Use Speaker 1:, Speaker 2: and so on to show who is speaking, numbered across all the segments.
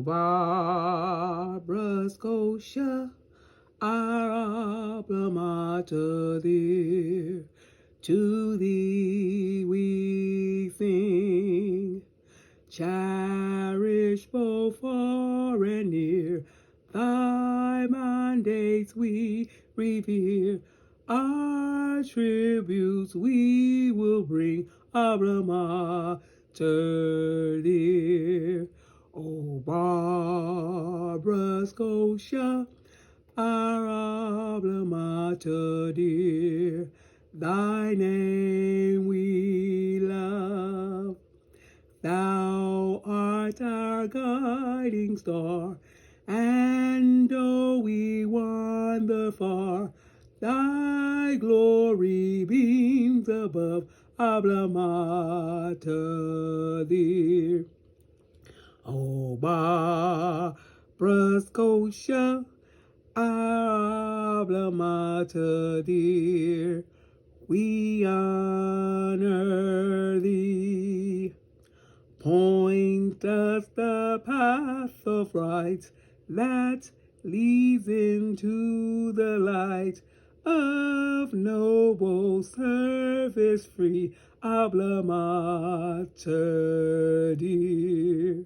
Speaker 1: Barbara Scotia, our alma mater dear, to thee we sing. Cherish both far and near, thy mandates we revere. Our tributes we will bring, alma mater dear. O Barbara Scotia, our alma mater dear, thy name we love. Thou art our guiding star, and though we wander far, thy glory beams above, alma mater dear. O Barbara Scotia, our alma mater dear, we honor thee. Point us the path of right that leads into the light of noble service free, alma mater dear.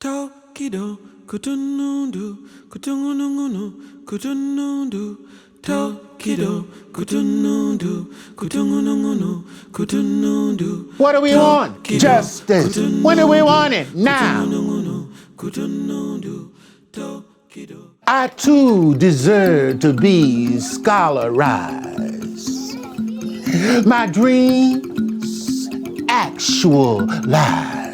Speaker 1: Tokido, kutunundu, kutungunungunu, kutunundu. Tokido, kutunundu, kutungunungunu, kutunundu.
Speaker 2: What do we want? Justice. When do we want it? Now. I too deserve to be scholarized. My dreams actualize.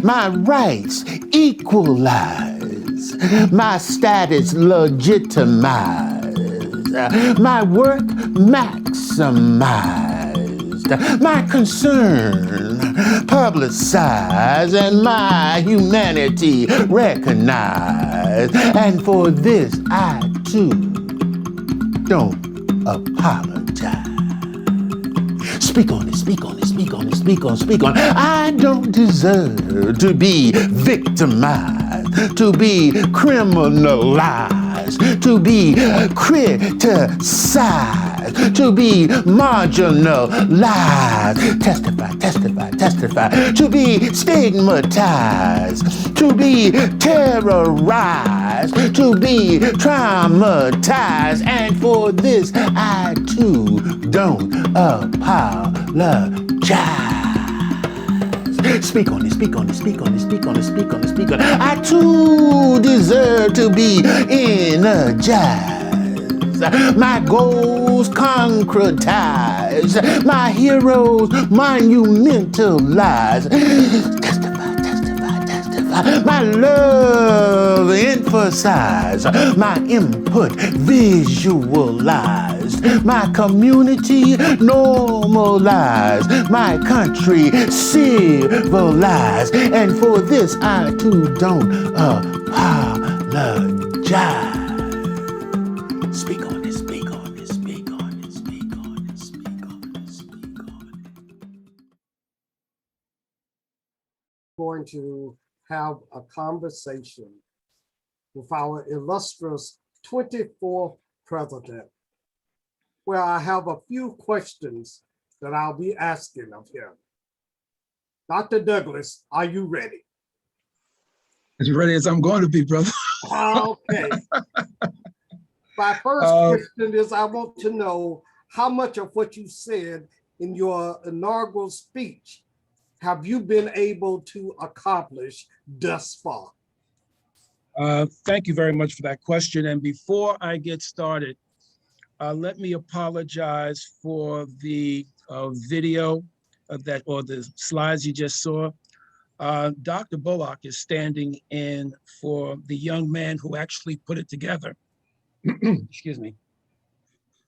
Speaker 2: My rights equalize. My status legitimized. My work maximized. My concern publicized, and my humanity recognized. And for this I too don't apologize. Speak on it, speak on it, speak on it, speak on, speak on. I don't deserve to be victimized, to be criminalized, to be criticized, to be marginalized. Testify, testify, testify. To be stigmatized, to be terrorized, to be traumatized. And for this I too don't apologize. Speak on it, speak on it, speak on it, speak on it, speak on it, speak on it. I too deserve to be energized. My goals concretized, my heroes monumentalized. Testify, testify, testify. My love emphasized, my input visualized, my community normalized, my country civilized. And for this I too don't apologize. Speak on it, speak on it, speak on it, speak on it, speak on it, speak on it.
Speaker 3: Going to have a conversation with our illustrious 24th president, where I have a few questions that I'll be asking of him. Dr. Douglas, are you ready?
Speaker 4: As ready as I'm going to be, brother.
Speaker 3: Okay. My first question is, I want to know how much of what you said in your inaugural speech have you been able to accomplish thus far?
Speaker 4: Thank you very much for that question. And before I get started, let me apologize for the video that, or the slides you just saw. Dr. Bullock is standing in for the young man who actually put it together. Excuse me.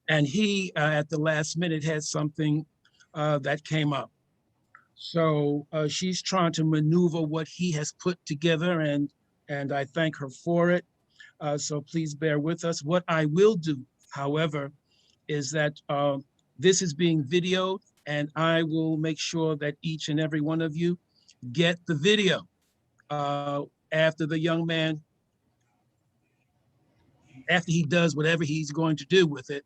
Speaker 4: And he, at the last minute, had something that came up. So she's trying to maneuver what he has put together, and I thank her for it. So please bear with us. What I will do, however, is that this is being videoed, and I will make sure that each and every one of you get the video after the young man, after he does whatever he's going to do with it.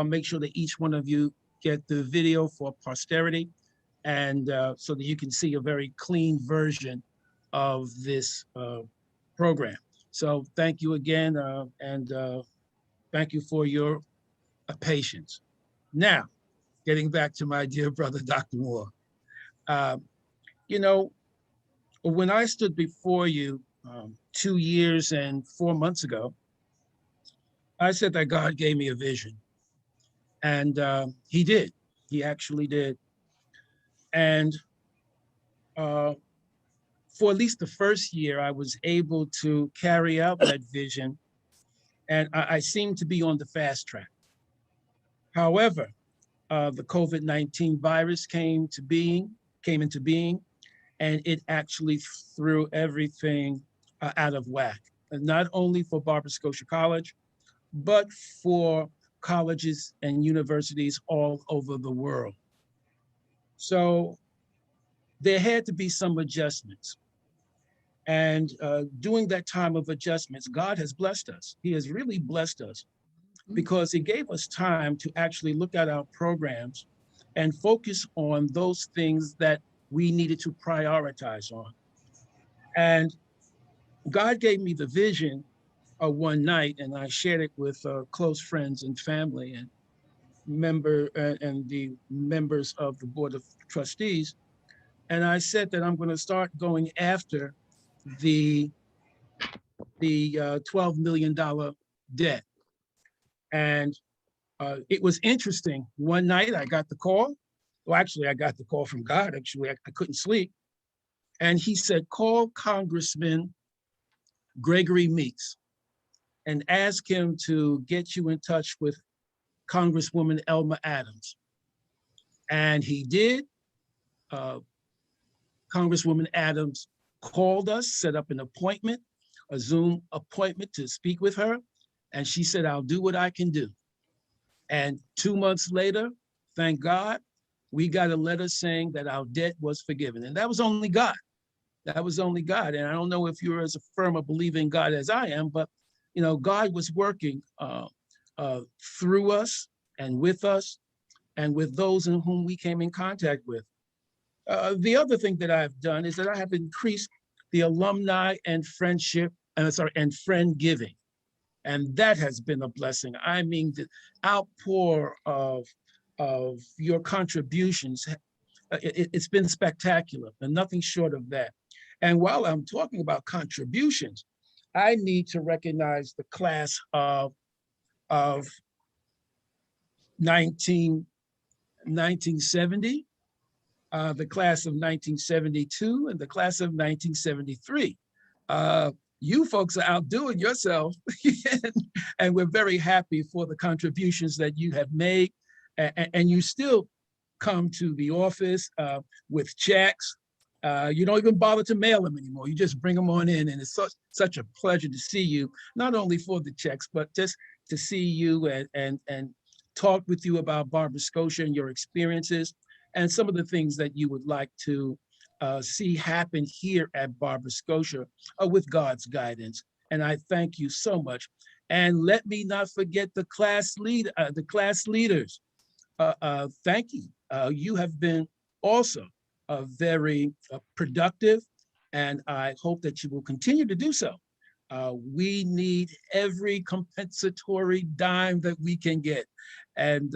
Speaker 4: Make sure that each one of you get the video for posterity, and so that you can see a very clean version of this program. So thank you again, and thank you for your patience. Now, getting back to my dear brother, Dr. Moore. You know, when I stood before you 2 years and 4 months ago, I said that God gave me a vision. And he did. He actually did. And for at least the first year, I was able to carry out that vision, and I seemed to be on the fast track. However, the COVID-19 virus came into being, and it actually threw everything out of whack, and not only for Barber Scotia College, but for colleges and universities all over the world. So there had to be some adjustments. And during that time of adjustments, God has blessed us. He has really blessed us because he gave us time to actually look at our programs and focus on those things that we needed to prioritize on. And God gave me the vision one night, and I shared it with close friends and family and and the members of the board of trustees. And I said that I'm going to start going after the $12 million debt. And it was interesting. One night I got the call. Well, actually, I got the call from God. Actually, I couldn't sleep. And he said, call Congressman Gregory Meeks and ask him to get you in touch with Congresswoman Elma Adams. And he did. Uh, Congresswoman Adams called us, set up an appointment, a Zoom appointment to speak with her. And she said, I'll do what I can do. And 2 months later, thank God, we got a letter saying that our debt was forgiven. And that was only God. That was only God. And I don't know if you're as firm a believer in God as I am, but God was working through us and with those in whom we came in contact with. The other thing that I've done is that I have increased the alumni and and friend giving. And that has been a blessing. I mean, the outpour of your contributions, it's been spectacular and nothing short of that. And while I'm talking about contributions, I need to recognize the class of 1970, the class of 1972, and the class of 1973. You folks are outdoing yourself, and we're very happy for the contributions that you have made. And you still come to the office with checks. You don't even bother to mail them anymore. You just bring them on in, and it's such a pleasure to see you, not only for the checks, but just to see you and talk with you about Barbara Scotia and your experiences and some of the things that you would like to see happen here at Barbara Scotia with God's guidance. And I thank you so much. And let me not forget the class leaders. Thank you. You have been also very productive, and I hope that you will continue to do so. We need every compensatory dime that we can get, and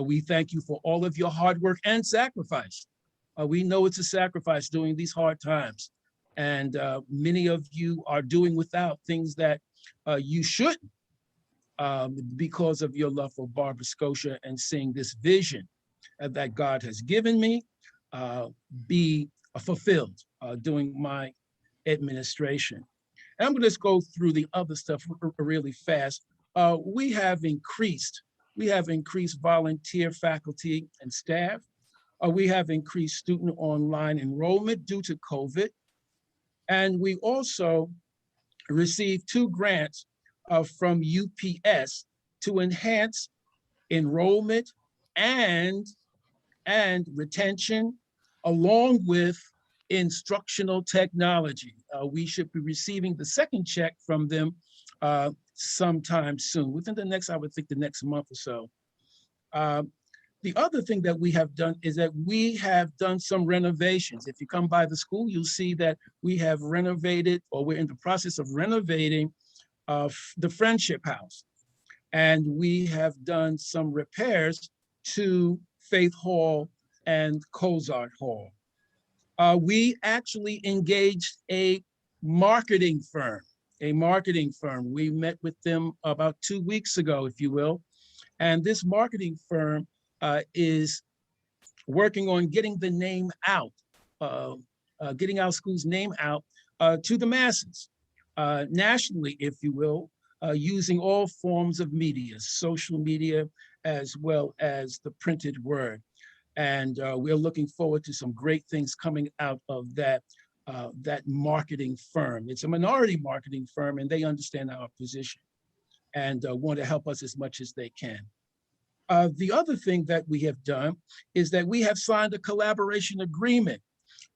Speaker 4: we thank you for all of your hard work and sacrifice. We know it's a sacrifice during these hard times, and many of you are doing without things that you shouldn't, because of your love for Barbara Scotia and seeing this vision that God has given me be fulfilled during my administration. And I'm going to just go through the other stuff really fast. We have increased volunteer faculty and staff. We have increased student online enrollment due to COVID. And we also received 2 grants from UPS to enhance enrollment and retention, along with instructional technology. We should be receiving the second check from them sometime soon, within the next month or so. The other thing that we have done is that we have done some renovations. If you come by the school, you'll see that we have renovated, or we're in the process of renovating the Friendship House. And we have done some repairs to Faith Hall and Cozart Hall. We actually engaged a marketing firm. We met with them about 2 weeks ago, if you will. And this marketing firm is working on getting the name out, getting our school's name out to the masses, nationally, if you will, using all forms of media, social media, as well as the printed word. And we're looking forward to some great things coming out of that marketing firm. It's a minority marketing firm, and they understand our position and want to help us as much as they can. The other thing that we have done is that we have signed a collaboration agreement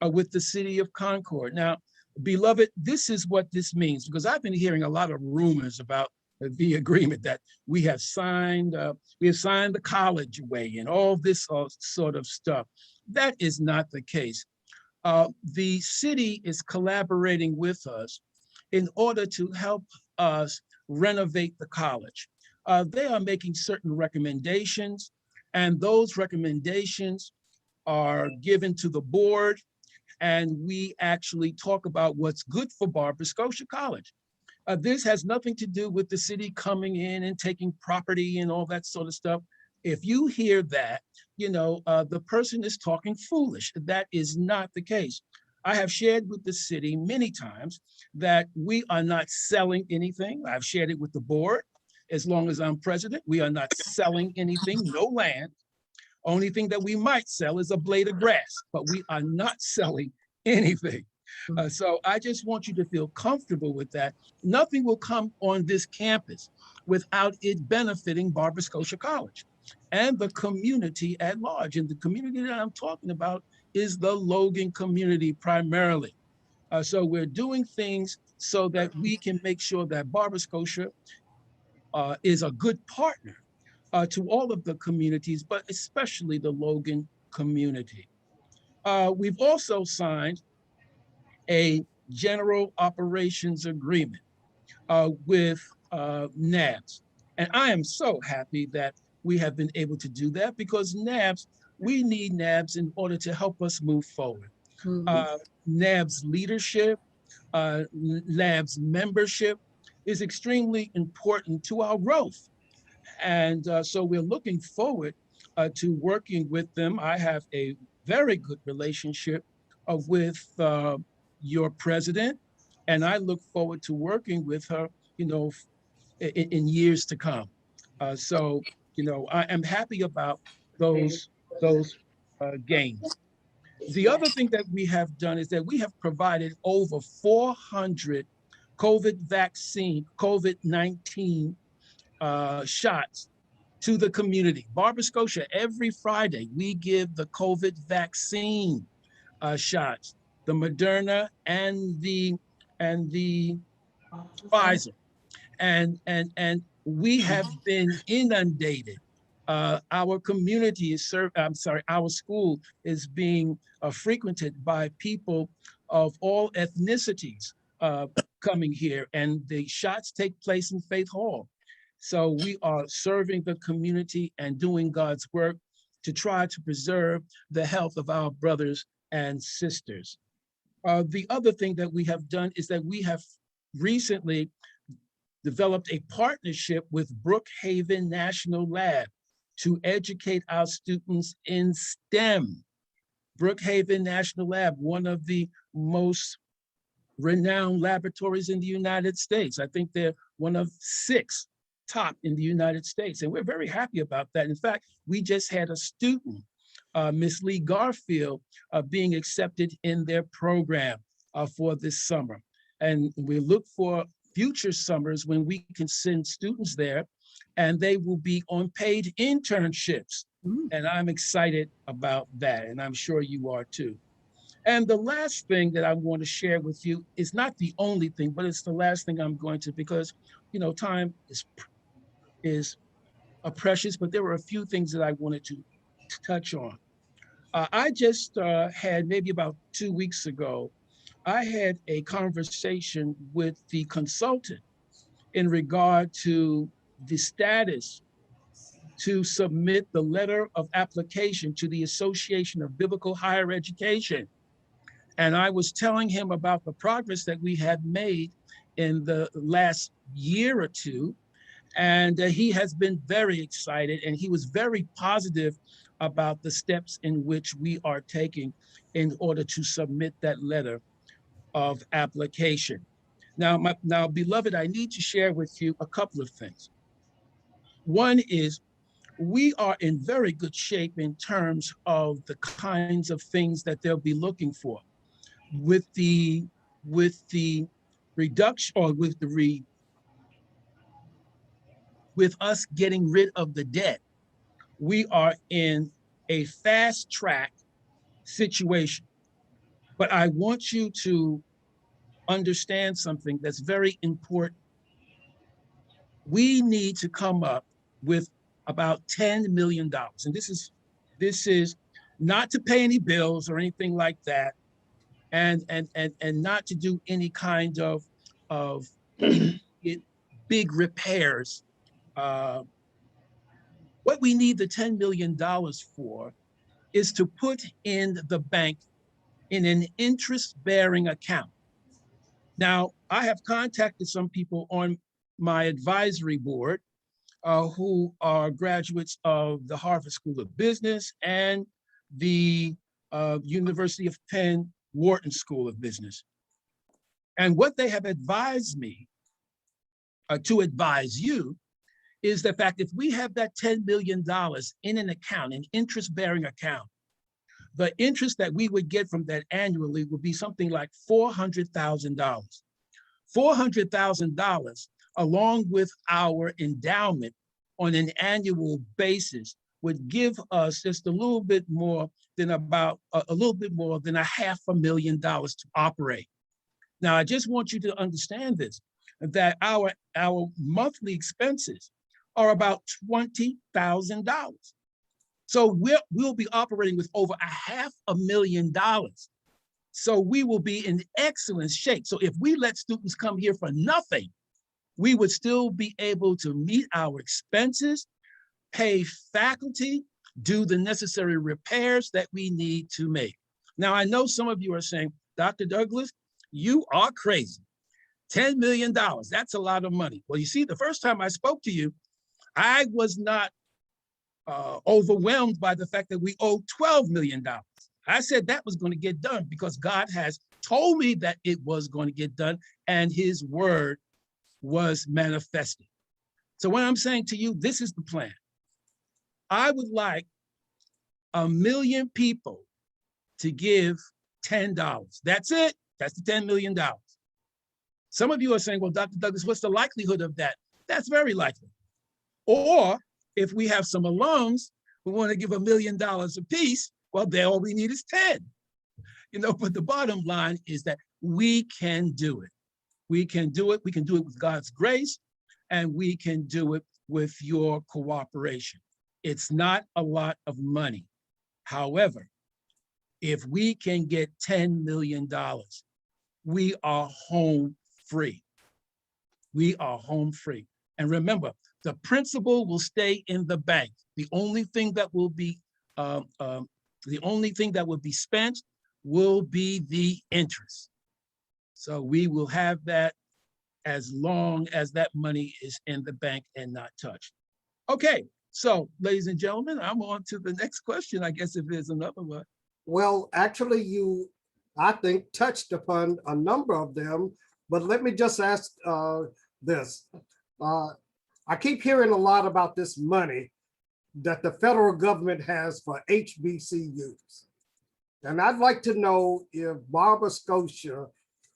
Speaker 4: with the city of Concord. Now, beloved, this is what this means, because I've been hearing a lot of rumors about the agreement that we have signed the college away and all this sort of stuff. That is not the case. The city is collaborating with us in order to help us renovate the college. They are making certain recommendations, and those recommendations are given to the board, and we actually talk about what's good for Barbara Scotia College. This has nothing to do with the city coming in and taking property and all that sort of stuff. If you hear that, the person is talking foolish. That is not the case. I have shared with the city many times that we are not selling anything. I've shared it with the board. As long as I'm president, we are not selling anything, no land. Only thing that we might sell is a blade of grass, but we are not selling anything. So I just want you to feel comfortable with that. Nothing will come on this campus without it benefiting Barbara Scotia College and the community at large. And the community that I'm talking about is the Logan community primarily. So we're doing things so that we can make sure that Barbara Scotia is a good partner to all of the communities, but especially the Logan community. We've also signed a general operations agreement with NABS. And I am so happy that we have been able to do that, because we need NABS in order to help us move forward. NABS leadership, NABS membership is extremely important to our growth. And so we're looking forward to working with them. I have a very good relationship with your president, and I look forward to working with her, in years to come. So, I am happy about those gains. The other thing that we have done is that we have provided over 400 COVID-19 shots to the community. Barbara Scotia, every Friday, we give the COVID vaccine shots, the Moderna and the Pfizer. And we have been inundated. Our community is our school is being frequented by people of all ethnicities coming here, and the shots take place in Faith Hall. So we are serving the community and doing God's work to try to preserve the health of our brothers and sisters. The other thing that we have done is that we have recently developed a partnership with Brookhaven National Lab to educate our students in STEM. Brookhaven National Lab, one of the most renowned laboratories in the United States. I think they're one of 6 top in the United States, and we're very happy about that. In fact, we just had a student, Miss Lee Garfield, being accepted in their program for this summer. And we look for future summers when we can send students there, and they will be on paid internships. And I'm excited about that, and I'm sure you are too. And the last thing that I want to share with you is not the only thing, but it's the last thing I'm going to, because time is precious, but there were a few things that I wanted to touch on. I just had, maybe about 2 weeks ago, I had a conversation with the consultant in regard to the status to submit the letter of application to the Association of Biblical Higher Education. And I was telling him about the progress that we had made in the last year or two. And he has been very excited, and he was very positive about the steps in which we are taking in order to submit that letter of application. Now, beloved, I need to share with you a couple of things. One is, we are in very good shape in terms of the kinds of things that they'll be looking for. With the reduction, or with us getting rid of the debt, we are in a fast track situation. But I want you to understand something that's very important. We need to come up with about $10 million. And this is not to pay any bills or anything like that. and not to do any kind of immediate big repairs. Uh, what we need the $10 million for is to put in the bank in an interest-bearing account. Now, I have contacted some people on my advisory board who are graduates of the Harvard School of Business and the University of Penn Wharton School of Business. And what they have advised me to advise you is the fact if we have that $10 million in an account, an interest-bearing account, the interest that we would get from that annually would be something like $400,000. $400,000 along with our endowment on an annual basis would give us just a little bit more than about a little bit more than $500,000 to operate. Now, I just want you to understand this, that our monthly expenses are about $20,000. So we'll be operating with over $500,000. So we will be in excellent shape. So if we let students come here for nothing, we would still be able to meet our expenses, pay faculty, do the necessary repairs that we need to make. Now, I know some of you are saying, Dr. Douglas, you are crazy. $10 million, that's a lot of money. Well, you see, the first time I spoke to you, I was not overwhelmed by the fact that we owe $12 million. I said that was going to get done because God has told me that it was going to get done and his word was manifested. So what I'm saying to you, this is the plan. I would like 1 million people to give $10. That's it. That's the $10 million. Some of you are saying, well, Dr. Douglas, what's the likelihood of that? That's very likely. Or if we have some alums who want to give $1 million apiece, well, then all we need is 10. But the bottom line is that we can do it. We can do it. We can do it with God's grace, and we can do it with your cooperation. It's not a lot of money. However, if we can get $10 million, we are home free. We are home free. And remember, the principal will stay in the bank. The only thing that will be spent will be the interest. So we will have that as long as that money is in the bank and not touched. Okay, so ladies and gentlemen, I'm on to the next question, I guess, if there's another one.
Speaker 3: Well, actually, you, I think, touched upon a number of them, but let me just ask this. I keep hearing a lot about this money that the federal government has for HBCUs. And I'd like to know if Barber Scotia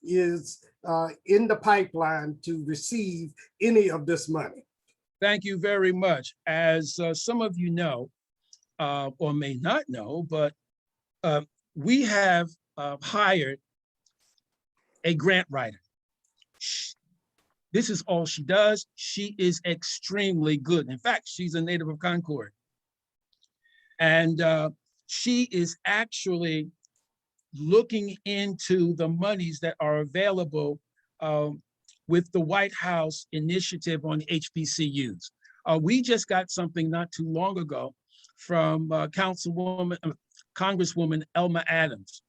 Speaker 3: is in the pipeline to receive any of this money.
Speaker 4: Thank you very much. As some of you know, or may not know, but we have hired a grant writer. This is all she does. She is extremely good. In fact, she's a native of Concord. And she is actually looking into the monies that are available with the White House initiative on HBCUs. We just got something not too long ago from Congresswoman Elma Adams,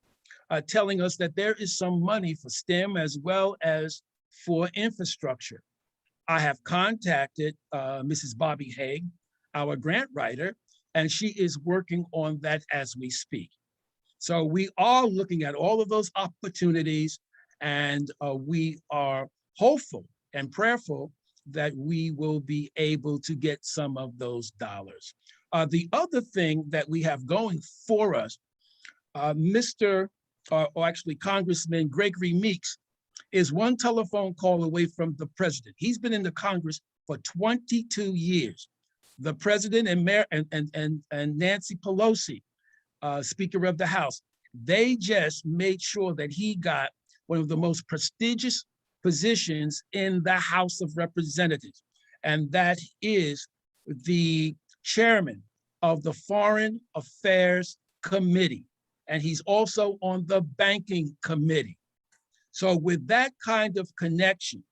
Speaker 4: telling us that there is some money for STEM as well as for infrastructure. I have contacted Mrs. Bobby Haig, our grant writer, and she is working on that as we speak. So we are looking at all of those opportunities, and we are hopeful and prayerful that we will be able to get some of those dollars. The other thing that we have going for us, Congressman Gregory Meeks is one telephone call away from the president. He's been in the Congress for 22 years. The president and Nancy Pelosi, Speaker of the House, they just made sure that he got one of the most prestigious positions in the House of Representatives, and that is the chairman of the Foreign Affairs Committee. and he's also on the banking committee. So with that kind of connection,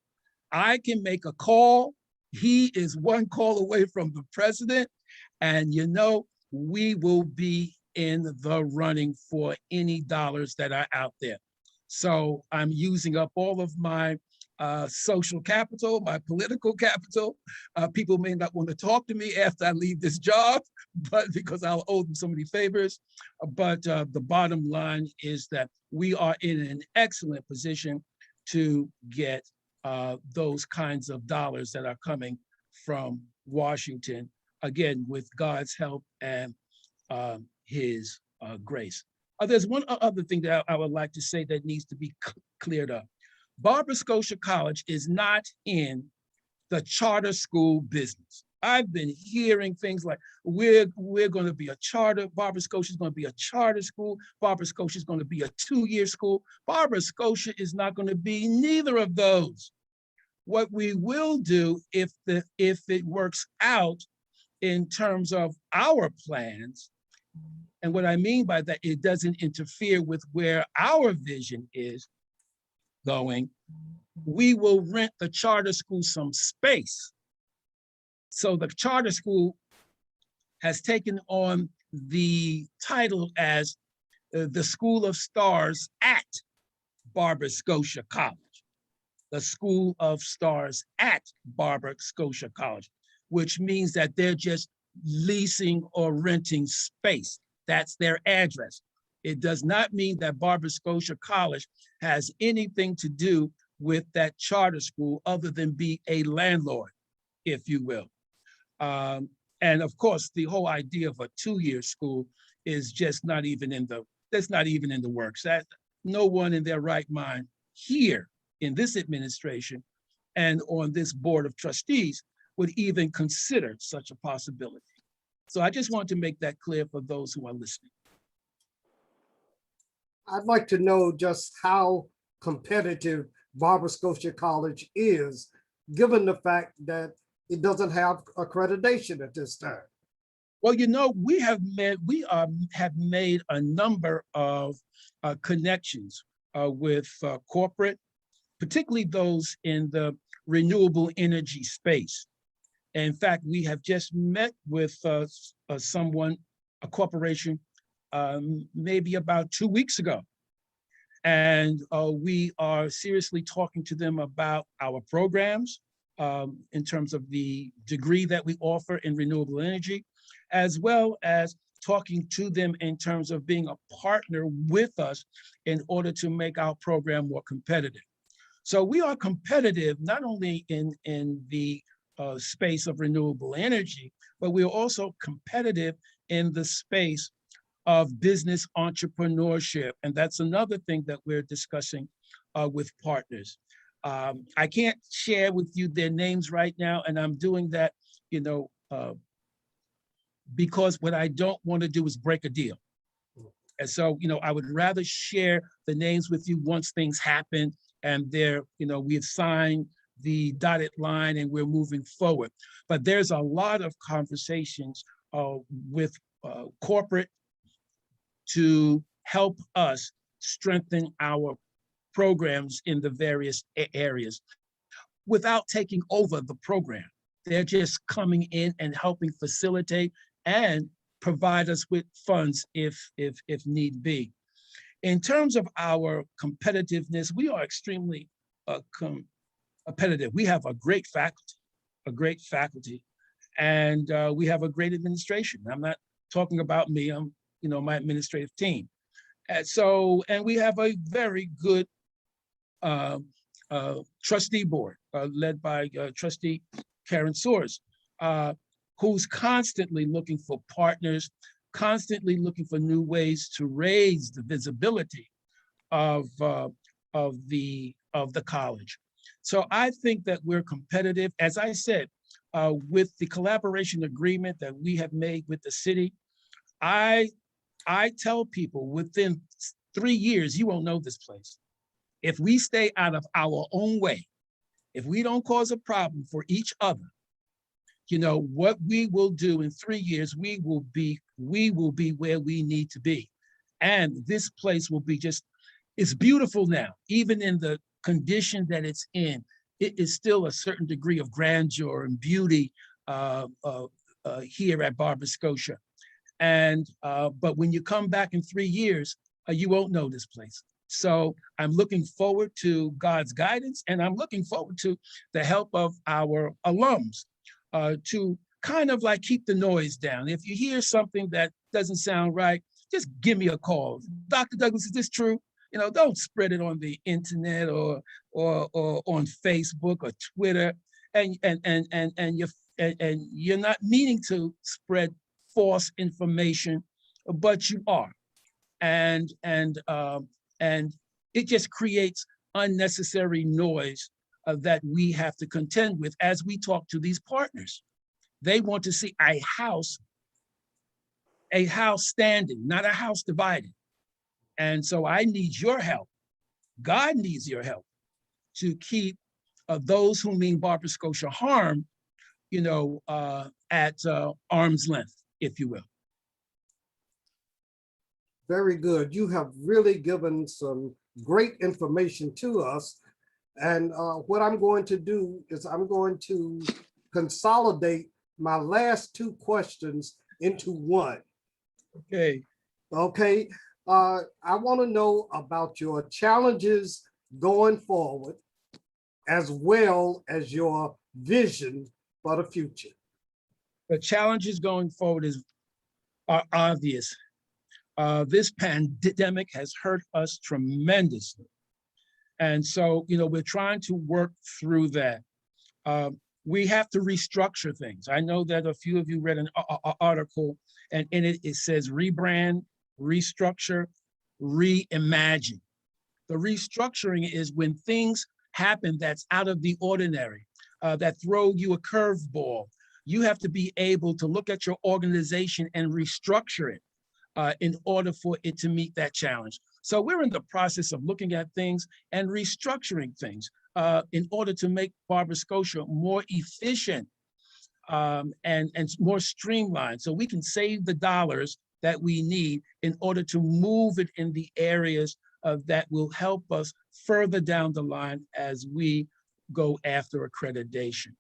Speaker 4: I can make a call. He is one call away from the president, and we will be in the running for any dollars that are out there. So I'm using up all of my social capital, my political capital. People may not want to talk to me after I leave this job, but because I'll owe them so many favors. But the bottom line is that we are in an excellent position to get those kinds of dollars that are coming from Washington, again, with God's help and his grace. There's one other thing that I would like to say that needs to be cleared up. Barbara Scotia College is not in the charter school business. I've been hearing things like, we're going to be a charter, Barbara Scotia is going to be a charter school, Barbara Scotia is going to be a 2-year school. Barbara Scotia is not going to be neither of those. What we will do, if it works out in terms of our plans, and what I mean by that, it doesn't interfere with where our vision is going, we will rent the charter school some space. So the charter school has taken on the title as the School of Stars at Barbara Scotia College. The School of Stars at Barbara Scotia College, which means that they're just leasing or renting space. That's their address. It does not mean that Barbara Scotia College has anything to do with that charter school other than be a landlord, if you will. And of course, the whole idea of a 2-year school is just not even in the works. That no one in their right mind here in this administration and on this board of trustees would even consider such a possibility. So I just want to make that clear for those who are listening.
Speaker 3: I'd like to know just how competitive Barbara Scotia College is, given the fact that it doesn't have accreditation at this time.
Speaker 4: Well, we have made a number of connections with corporate, particularly those in the renewable energy space. In fact, we have just met with a corporation, maybe about 2 weeks ago. And we are seriously talking to them about our programs in terms of the degree that we offer in renewable energy, as well as talking to them in terms of being a partner with us in order to make our program more competitive. So we are competitive not only in the space of renewable energy, but we are also competitive in the space of business entrepreneurship. And that's another thing that we're discussing with partners. I can't share with you their names right now, and I'm doing that, because what I don't want to do is break a deal. And so, I would rather share the names with you once things happen and we've signed the dotted line and we're moving forward. But there's a lot of conversations with corporate to help us strengthen our programs in the various areas without taking over the program. They're just coming in and helping facilitate and provide us with funds if need be. In terms of our competitiveness, we are extremely competitive. We have a great faculty, and we have a great administration. I'm not talking about me, I'm my administrative team. And we have a very good trustee board led by trustee Karen Soares, who's constantly looking for partners, constantly looking for new ways to raise the visibility of the college. So I think that we're competitive. As I said, with the collaboration agreement that we have made with the city, I tell people within 3 years, you won't know this place. If we stay out of our own way, if we don't cause a problem for each other, what we will do in 3 years, we will be where we need to be. And this place will be just, it's beautiful now, even in the condition that it's in. It is still a certain degree of grandeur and beauty here at Barber Scotia. And but when you come back in 3 years, you won't know this place. So I'm looking forward to God's guidance, and I'm looking forward to the help of our alums to kind of like keep the noise down. If you hear something that doesn't sound right, just give me a call. Dr. Douglas, is this true? You know, don't spread it on the internet or on Facebook or Twitter, and you're not meaning to spread false information, but you are, and it just creates unnecessary noise that we have to contend with as we talk to these partners. They want to see a house standing, not a house divided. And so I need your help. God needs your help to keep those who mean Barber Scotia harm, you know, at arm's length, if you will.
Speaker 3: Very good. You have really given some great information to us. And what I'm going to do is I'm going to consolidate my last 2 questions into one.
Speaker 4: Okay.
Speaker 3: Okay. I want to know about your challenges going forward, as well as your vision for the future.
Speaker 4: The challenges going forward are obvious. This pandemic has hurt us tremendously. And so, you know, we're trying to work through that. We have to restructure things. I know that a few of you read an article, and in it, it says rebrand, restructure, reimagine. The restructuring is when things happen that's out of the ordinary, that throw you a curveball. You have to be able to look at your organization and restructure it in order for it to meet that challenge. So we're in the process of looking at things and restructuring things in order to make Barber Scotia more efficient and more streamlined, so we can save the dollars that we need in order to move it in the areas that will help us further down the line as we go after accreditation.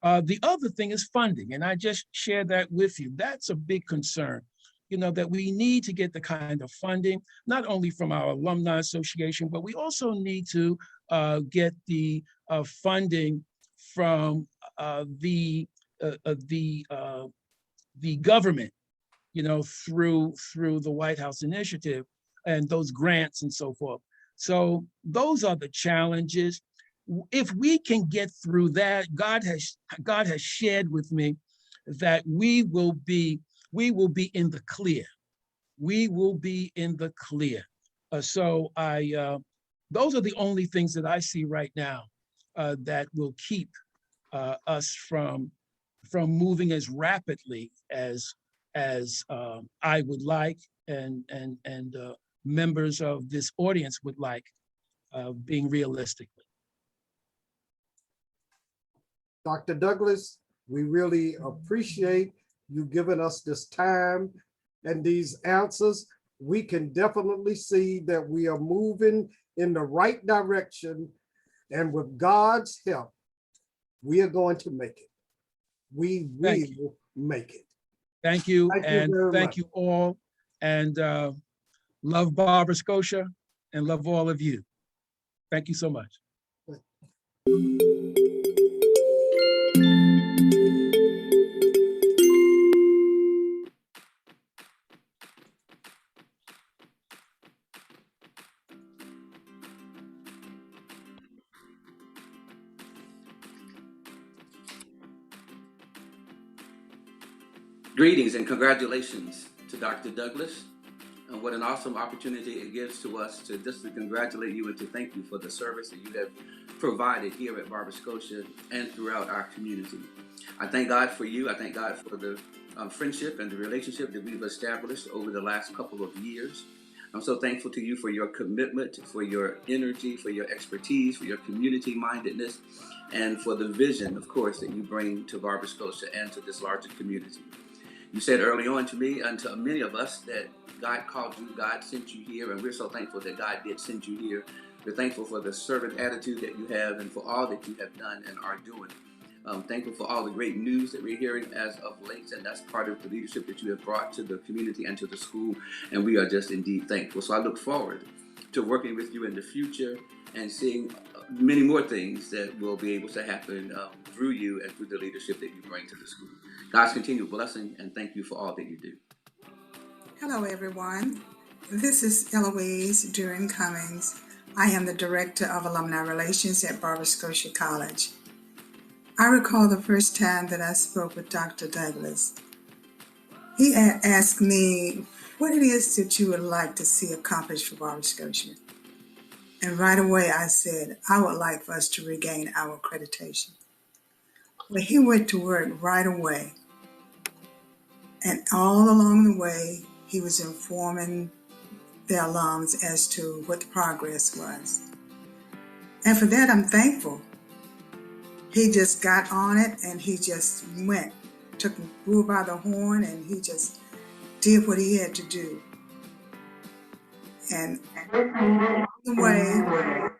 Speaker 4: The other thing is funding, and I just shared that with you. That's a big concern, you know, that we need to get the kind of funding, not only from our alumni association, but we also need to get the funding from the government, you know, through the White House initiative and those grants and so forth. So those are the challenges. If we can get through that, God has shared with me that we will be in the clear. We will be in the clear. So those are the only things that I see right now that will keep us from moving as rapidly as I would like, and members of this audience would like, being realistically.
Speaker 3: Dr. Douglas, we really appreciate you giving us this time and these answers. We can definitely see that we are moving in the right direction, and with God's help, we are going to make it. We will make it.
Speaker 4: Thank you, and thank you all, and love Barber Scotia and love all of you. Thank you so much.
Speaker 5: Greetings and congratulations to Dr. Douglas. And what an awesome opportunity it gives to us to just to congratulate you and to thank you for the service that you have provided here at Barber Scotia and throughout our community. I thank God for you. I thank God for the friendship and the relationship that we've established over the last couple of years. I'm so thankful to you for your commitment, for your energy, for your expertise, for your community mindedness, and for the vision, of course, that you bring to Barber Scotia and to this larger community. You said early on to me and to many of us that God called you, God sent you here, and we're so thankful that God did send you here. We're thankful for the servant attitude that you have and for all that you have done and are doing. Thankful for all the great news that we're hearing as of late, and that's part of the leadership that you have brought to the community and to the school, and we are just indeed thankful. So I look forward to working with you in the future and seeing many more things that will be able to happen through you and through the leadership that you bring to the school. God's continued blessing, and thank you for all that you do.
Speaker 6: Hello, everyone. This is Eloise Duran Cummings. I am the Director of Alumni Relations at Barber Scotia College. I recall the first time that I spoke with Dr. Douglas. He asked me what it is that you would like to see accomplished for Barber Scotia. And right away I said, I would like for us to regain our accreditation. Well, he went to work right away. And all along the way, he was informing the alums as to what the progress was. And for that, I'm thankful. He just got on it and he just went, took the bull by the horn, and he just did what he had to do. And along the way,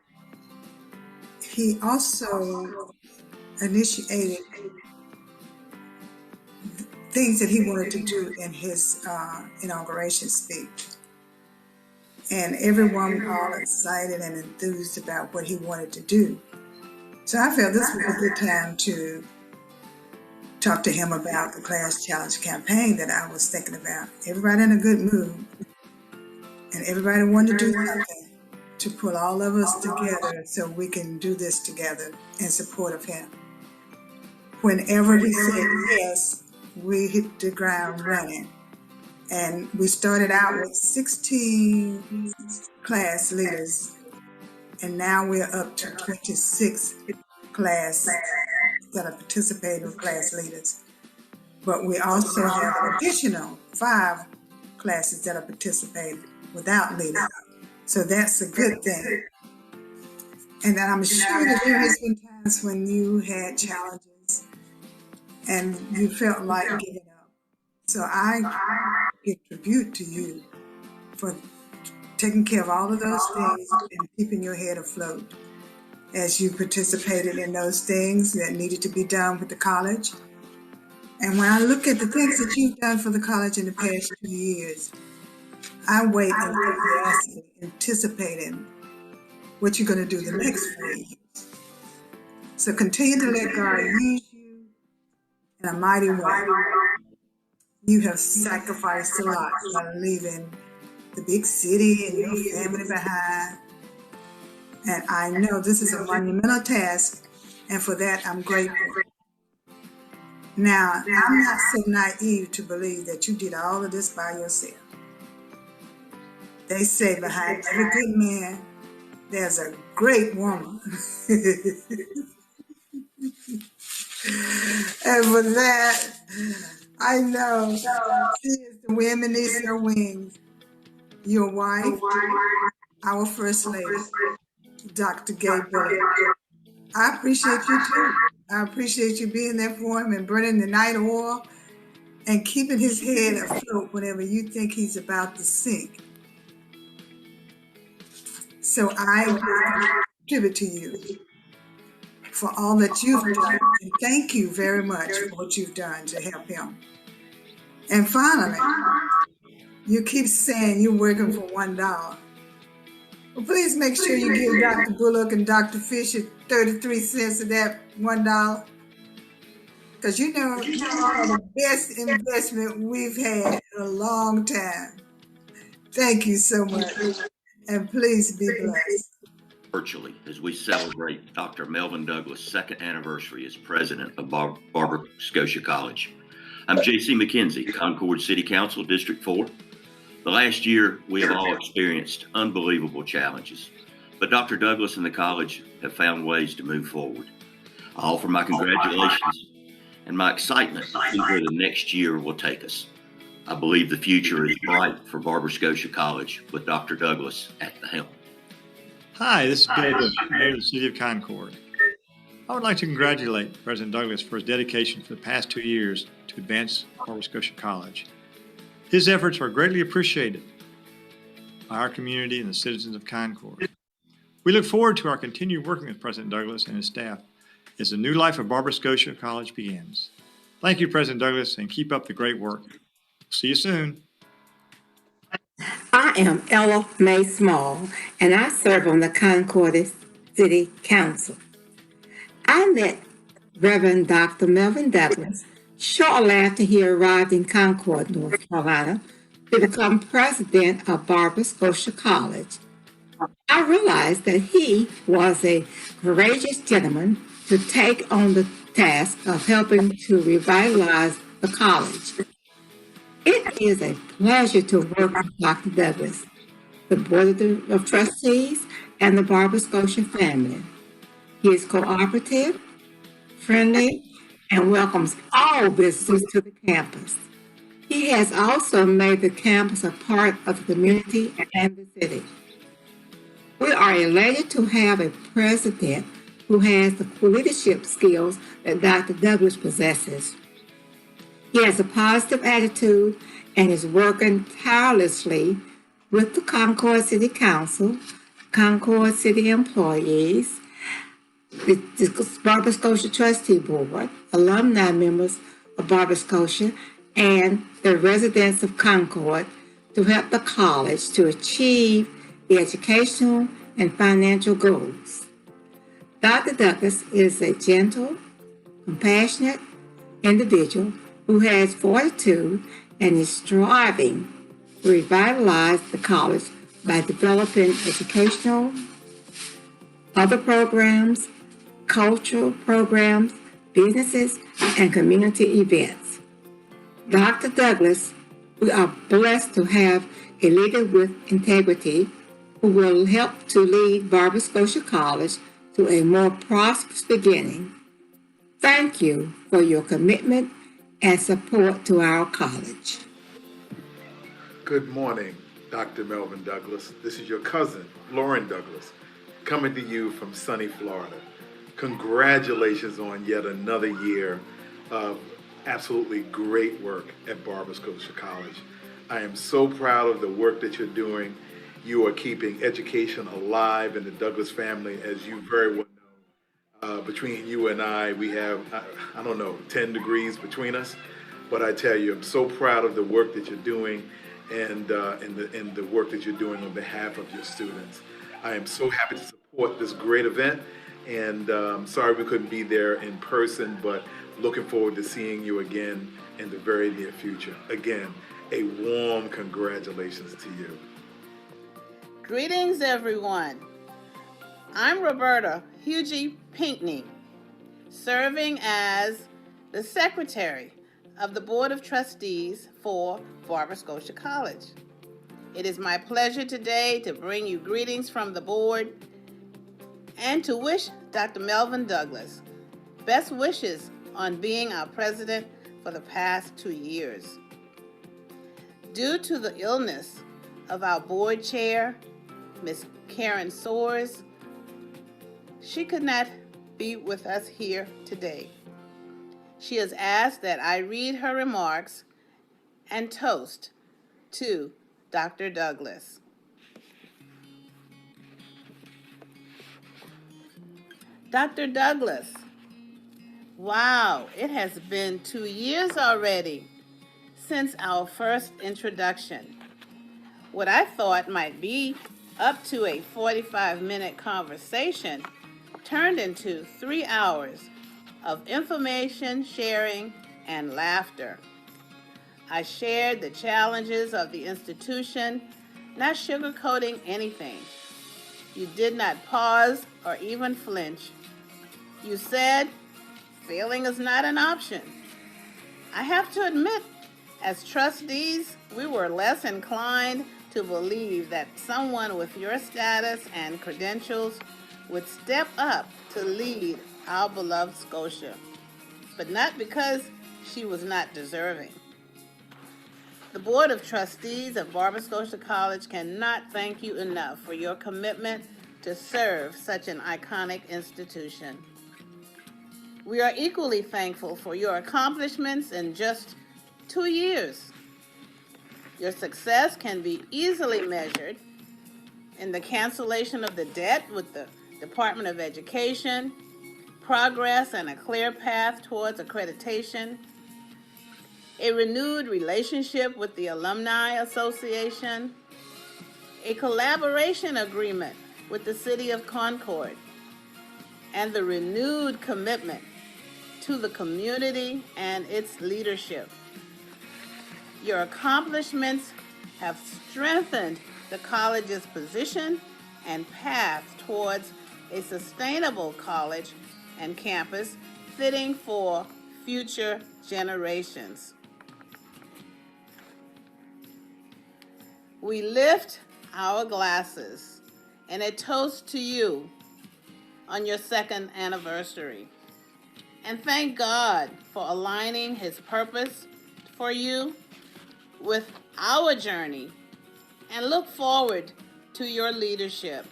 Speaker 6: he also initiated things that he wanted to do in his inauguration speech. And everyone was all excited and enthused about what he wanted to do. So I felt this was a good time to talk to him about the Class Challenge campaign that I was thinking about. Everybody in a good mood, and everybody wanted to do something to pull all of us together so we can do this together in support of him. Whenever he said yes, we hit the ground running. And we started out with 16 class leaders, and now we're up to 26 class that are participating class leaders. But we also have an additional 5 classes that are participating without leaders. So that's a good thing. And I'm sure that there has been times when you had challenges and you felt like giving up. So I give tribute to you for taking care of all of those things and keeping your head afloat as you participated in those things that needed to be done with the college. And when I look at the things that you've done for the college in the past 2 years, I wait enthusiastically, anticipating what you're going to do the next 4 years. So continue to let God use you in a mighty way. You have sacrificed a lot by leaving the big city and your family behind. And I know this is a monumental task, and for that I'm grateful. Now, I'm not so naive to believe that you did all of this by yourself. They say behind every good man, there's a great woman. And for that, I know she is the wind beneath her wings. Your wife, our First Lady, Dr. Gabriel. I appreciate you too. I appreciate you being there for him and burning the night oil and keeping his head afloat whenever you think he's about to sink. So I contribute to you for all that you've done. And thank you very much for what you've done to help him. And finally, you keep saying you're working for $1. Well, please make sure you give Dr. Bullock and Dr. Fisher 33 cents of that $1. Because you know the best investment we've had in a long time. Thank you so much. And please be blessed.
Speaker 7: Virtually, as we celebrate Dr. Melvin Douglas' 2nd anniversary as president of Barber Scotia College. I'm J.C. McKenzie, Concord City Council, District 4. The last year, we have all experienced unbelievable challenges, but Dr. Douglas and the college have found ways to move forward. I offer my congratulations and my excitement to see where the next year will take us. I believe the future is bright for Barber Scotia College with Dr. Douglas at the helm.
Speaker 8: Hi, this is Bill Bush, Mayor of the City of Concord. I would like to congratulate President Douglas for his dedication for the past 2 years to advance Barber Scotia College. His efforts are greatly appreciated, by our community and the citizens of Concord. We look forward to our continued working with President Douglas and his staff as the new life of Barbara Scotia College begins. Thank you, President Douglas, and keep up the great work. See you soon.
Speaker 9: I am Ella Mae Small, and I serve on the Concord City Council. I met Reverend Dr. Melvin Douglas shortly after he arrived in Concord, North Carolina, to become president of Barbara Scotia College. I realized that he was a courageous gentleman to take on the task of helping to revitalize the college. It is a pleasure to work with Dr. Douglas, the Board of Trustees, and the Barbara Scotia family. He is cooperative, friendly, and welcomes all visitors to the campus. He has also made the campus a part of the community and the city. We are elated to have a president who has the leadership skills that Dr. Douglas possesses. He has a positive attitude and is working tirelessly with the Concord City Council, Concord City employees, the Barbara Scotia Trustee Board, alumni members of Barbara Scotia, and the residents of Concord to help the college to achieve the educational and financial goals. Dr. Douglas is a gentle, compassionate individual who has fortitude and is striving to revitalize the college by developing educational, other programs, cultural programs, businesses, and community events. Dr. Douglas, we are blessed to have a leader with integrity who will help to lead Barbara Scotia College to a more prosperous beginning. Thank you for your commitment and support to our college.
Speaker 10: Good morning, Dr. Melvin Douglas. This is your cousin, Lauren Douglas, coming to you from sunny Florida. Congratulations on yet another year of absolutely great work at Barbara Scotia College. I am so proud of the work that you're doing. You are keeping education alive in the Douglas family, as you very well know. Between you and I, we have, 10 degrees between us. But I tell you, I'm so proud of the work that you're doing and the work that you're doing on behalf of your students. I am so happy to support this great event, and sorry we couldn't be there in person, but looking forward to seeing you again in the very near future. Again, a warm congratulations to you.
Speaker 11: Greetings, everyone. I'm Roberta Hughie Pinkney, serving as the Secretary of the Board of Trustees for Barbara Scotia College. It is my pleasure today to bring you greetings from the board and to wish Dr. Melvin Douglas best wishes on being our president for the past 2 years. Due to the illness of our board chair, Ms. Karen Soares, she could not be with us here today. She has asked that I read her remarks and toast to Dr. Douglas. Dr. Douglas, wow, it has been 2 years already since our first introduction. What I thought might be up to a 45-minute conversation turned into 3 hours of information sharing and laughter. I shared the challenges of the institution, not sugarcoating anything. You did not pause or even flinch. You said, failing is not an option. I have to admit, as trustees, we were less inclined to believe that someone with your status and credentials would step up to lead our beloved Scotia, but not because she was not deserving. The Board of Trustees of Barbara Scotia College cannot thank you enough for your commitment to serve such an iconic institution. We are equally thankful for your accomplishments in just 2 years. Your success can be easily measured in the cancellation of the debt with the Department of Education, progress and a clear path towards accreditation, a renewed relationship with the Alumni Association, a collaboration agreement with the City of Concord, and the renewed commitment to the community and its leadership. Your accomplishments have strengthened the college's position and path towards a sustainable college and campus fitting for future generations. We lift our glasses in a toast to you on your second anniversary, and thank God for aligning His purpose for you with our journey, and look forward to your leadership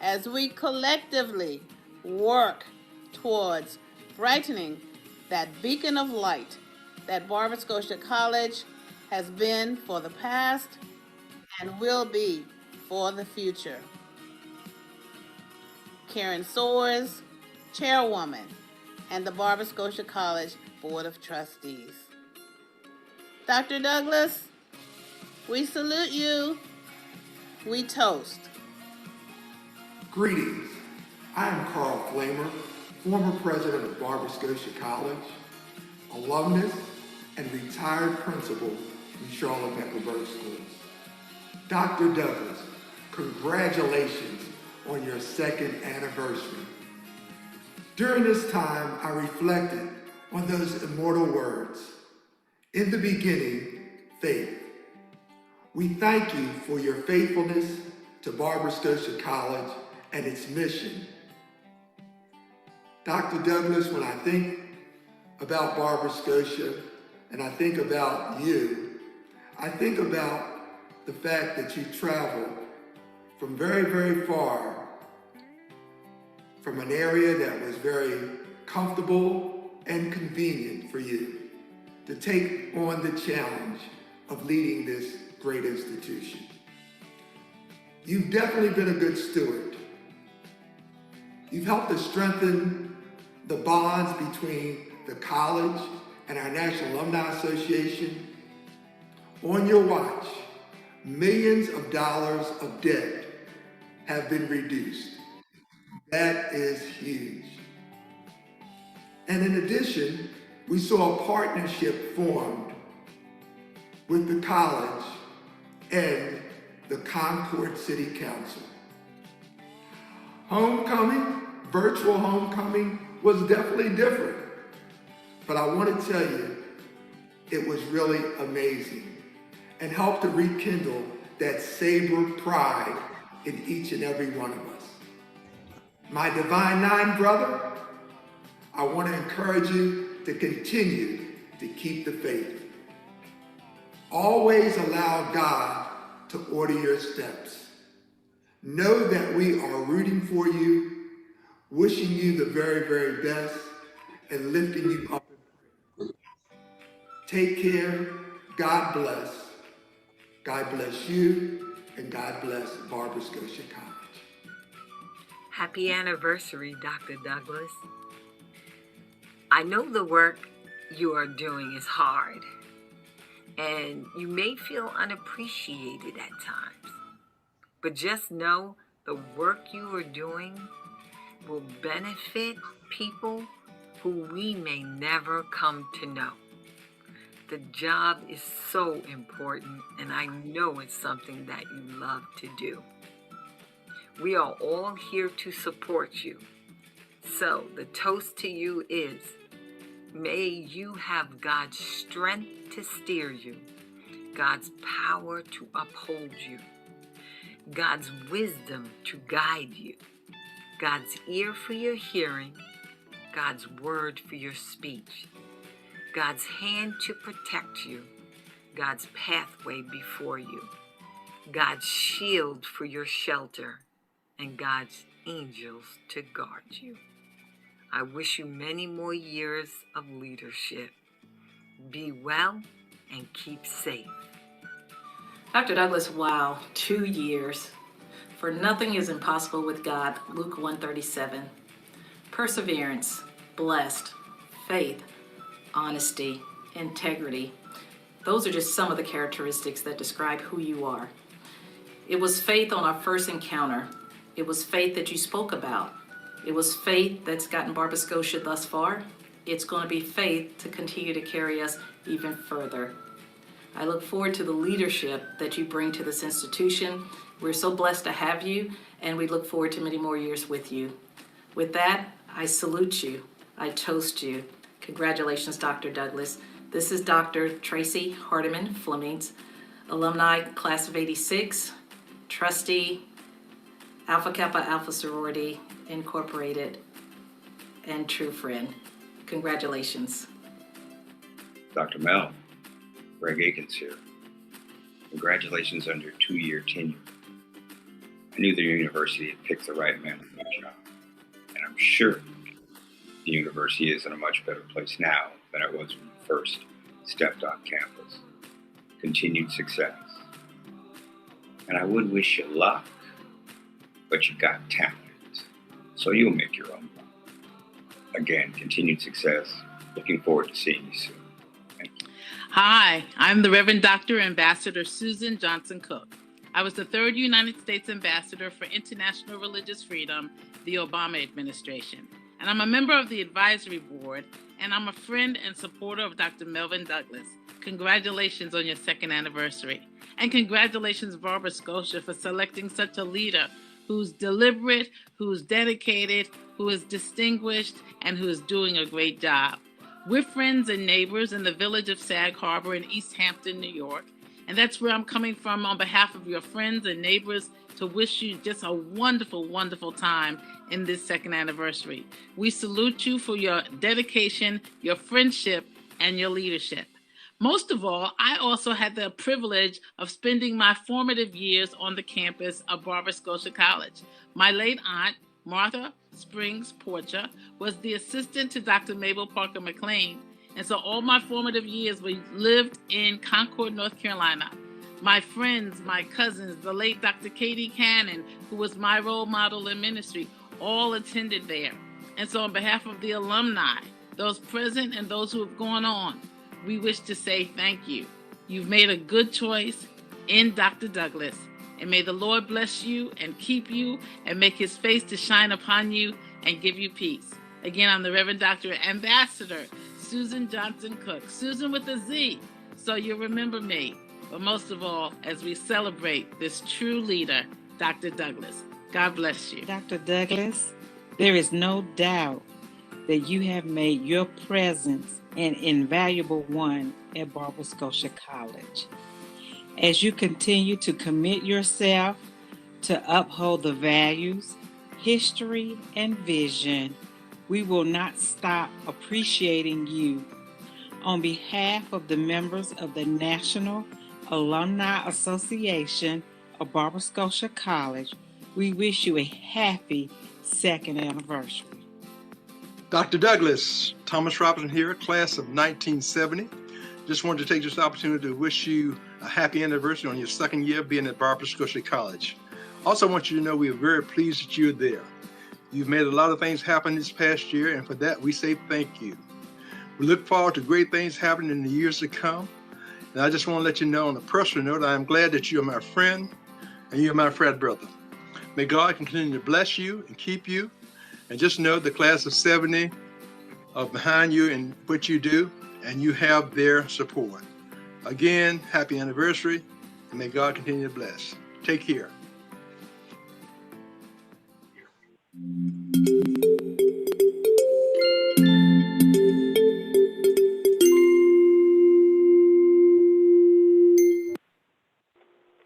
Speaker 11: as we collectively work towards brightening that beacon of light that Barber Scotia College has been for the past and will be for the future. Karen Soares, Chairwoman, and the Barber Scotia College Board of Trustees. Dr. Douglas, we salute you. We toast.
Speaker 12: Greetings. I am Carl Flamer, former president of Barber Scotia College, alumnus, and retired principal in Charlotte Mecklenburg Schools. Dr. Douglas, congratulations on your second anniversary. During this time, I reflected on those immortal words. In the beginning, faith. We thank you for your faithfulness to Barber Scotia College and its mission. Dr. Douglas, when I think about Barber Scotia and I think about you, I think about the fact that you traveled from very, very far, from an area that was very comfortable and convenient for you to take on the challenge of leading this great institution. You've definitely been a good steward. You've helped to strengthen the bonds between the college and our National Alumni Association. On your watch, millions of dollars of debt have been reduced. That is huge. And in addition, we saw a partnership formed with the college and the Concord City Council. Homecoming, virtual homecoming, was definitely different. But I want to tell you, it was really amazing and helped to rekindle that Sabre pride in each and every one of us. My Divine Nine brother, I want to encourage you to continue to keep the faith. Always allow God to order your steps. Know that we are rooting for you, wishing you the very, very best, and lifting you up. Take care. God bless. God bless you, and God bless Barber Scotia College.
Speaker 13: Happy anniversary, Dr. Douglas. I know the work you are doing is hard, and you may feel unappreciated at times. But just know the work you are doing will benefit people who we may never come to know. The job is so important, and I know it's something that you love to do. We are all here to support you. So the toast to you is, may you have God's strength to steer you, God's power to uphold you, God's wisdom to guide you, God's ear for your hearing, God's word for your speech, God's hand to protect you, God's pathway before you, God's shield for your shelter, and God's angels to guard you. I wish you many more years of leadership. Be well and keep safe.
Speaker 14: Dr. Douglas, wow, 2 years. For nothing is impossible with God, Luke 1:37. Perseverance, blessed, faith, honesty, integrity. Those are just some of the characteristics that describe who you are. It was faith on our first encounter. It was faith that you spoke about. It was faith that's gotten Barber Scotia thus far. It's going to be faith to continue to carry us even further. I look forward to the leadership that you bring to this institution. We're so blessed to have you, and we look forward to many more years with you. With that, I salute you. I toast you. Congratulations, Dr. Douglas. This is Dr. Tracy Hardiman Flemings, alumni class of '86, trustee, Alpha Kappa Alpha Sorority Incorporated, and true friend. Congratulations.
Speaker 15: Dr. Mel, Greg Akins here. Congratulations on your 2-year tenure. I knew the university had picked the right man for the job, and I'm sure the university is in a much better place now than it was when you first stepped on campus. Continued success. And I would wish you luck, but you got talent, so you'll make your own luck. Again, continued success. Looking forward to seeing you soon. Thank you.
Speaker 16: Hi, I'm the Reverend Dr. Ambassador Susan Johnson Cook. I was the 3rd United States Ambassador for International Religious Freedom, the Obama administration. And I'm a member of the advisory board, and I'm a friend and supporter of Dr. Melvin Douglas. Congratulations on your 2nd anniversary. And congratulations, Barber Scotia, for selecting such a leader who's deliberate, who's dedicated, who is distinguished, and who is doing a great job. We're friends and neighbors in the village of Sag Harbor in East Hampton, New York. And that's where I'm coming from on behalf of your friends and neighbors to wish you just a wonderful, wonderful time in this 2nd anniversary. We salute you for your dedication, your friendship, and your leadership. Most of all, I also had the privilege of spending my formative years on the campus of Barber Scotia College. My late aunt, Martha Springs Porcher, was the assistant to Dr. Mabel Parker McLean. And so all my formative years, we lived in Concord, North Carolina. My friends, my cousins, the late Dr. Katie Cannon, who was my role model in ministry, all attended there. And so on behalf of the alumni, those present and those who have gone on, we wish to say thank you. You've made a good choice in Dr. Douglas, and may the Lord bless you and keep you and make his face to shine upon you and give you peace. Again, I'm the Reverend Dr. Ambassador Susan Johnson Cook, Susan with a Z, so you'll remember me. But most of all, as we celebrate this true leader, Dr. Douglas. God bless you.
Speaker 17: Dr. Douglas, there is no doubt that you have made your presence an invaluable one at Barber Scotia College. As you continue to commit yourself to uphold the values, history, and vision, we will not stop appreciating you. On behalf of the members of the National Alumni Association of Barber Scotia College, we wish you a happy 2nd anniversary.
Speaker 18: Dr. Douglas, Thomas Robinson here, class of 1970. Just wanted to take this opportunity to wish you a happy anniversary on your 2nd year being at Barber Scotia College. Also want you to know we are very pleased that you're there. You've made a lot of things happen this past year, and for that we say thank you. We look forward to great things happening in the years to come. And I just want to let you know on a personal note, I am glad that you're my friend and you're my frat brother. May God continue to bless you and keep you. And just know the class of 70 are behind you in what you do, and you have their support. Again, happy anniversary, and may God continue to bless. Take care.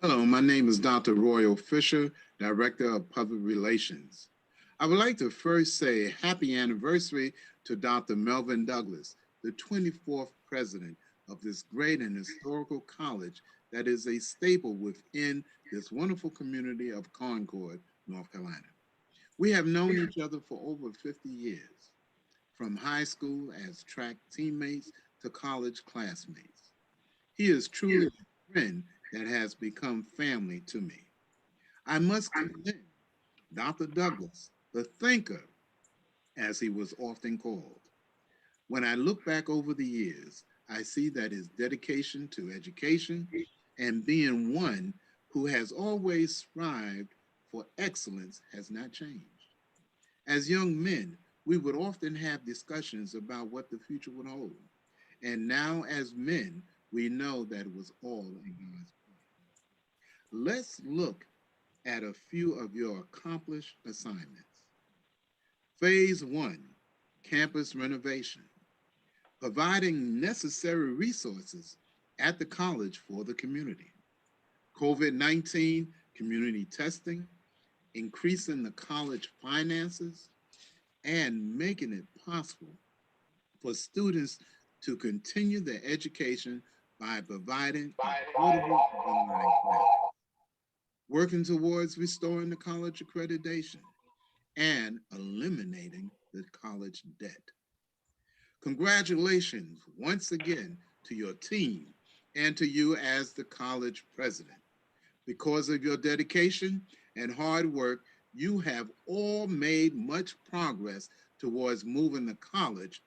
Speaker 2: Hello, my name is Dr. Royal Fisher, Director of Public Relations. I would like to first say happy anniversary to Dr. Melvin Douglas, the 24th president of this great and historical college that is a staple within this wonderful community of Concord, North Carolina. We have known each other for over 50 years, from high school as track teammates to college classmates. He is truly a friend that has become family to me.
Speaker 19: I must commend Dr. Douglas, the thinker, as he was often called. When I look back over the years, I see that his dedication to education and being one who has always strived for excellence has not changed. As young men, we would often have discussions about what the future would hold. And now, as men, we know that it was all in God's plan. Let's look at a few of your accomplished assignments. Phase 1, campus renovation, providing necessary resources at the college for the community. COVID-19 community testing, increasing the college finances, and making it possible for students to continue their education by providing affordable online classes. Working towards restoring the college accreditation and eliminating the college debt. Congratulations once again to your team and to you as the college president. Because of your dedication and hard work, you have all made much progress towards moving the college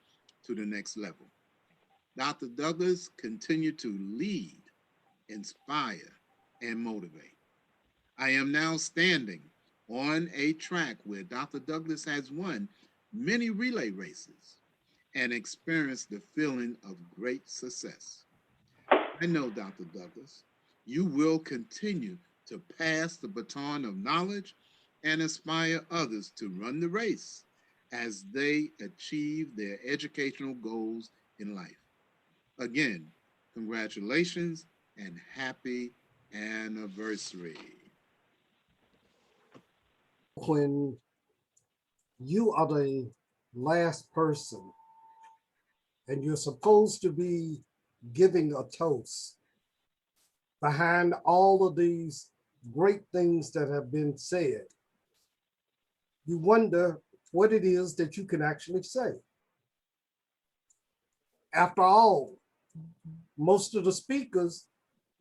Speaker 19: to the next level. Dr. Douglas continued to lead, inspire, and motivate. I am now standing on a track where Dr. Douglas has won many relay races and experienced the feeling of great success. I know, Dr. Douglas, you will continue to pass the baton of knowledge and inspire others to run the race as they achieve their educational goals in life. Again, congratulations and happy anniversary.
Speaker 3: When you are the last person and you're supposed to be giving a toast behind all of these great things that have been said, you wonder what it is that you can actually say. After all, most of the speakers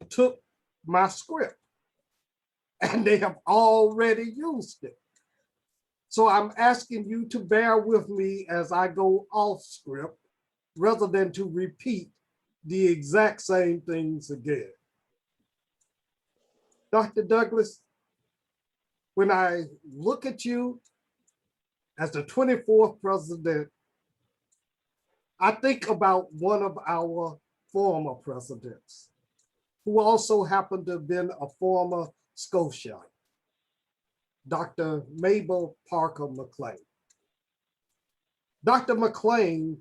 Speaker 3: took my script and they have already used it. So I'm asking you to bear with me as I go off script rather than to repeat the exact same things again. Dr. Douglas, when I look at you as the 24th president, I think about one of our former presidents who also happened to have been a former Scotiaite, Dr. Mabel Parker McLean. Dr. McLean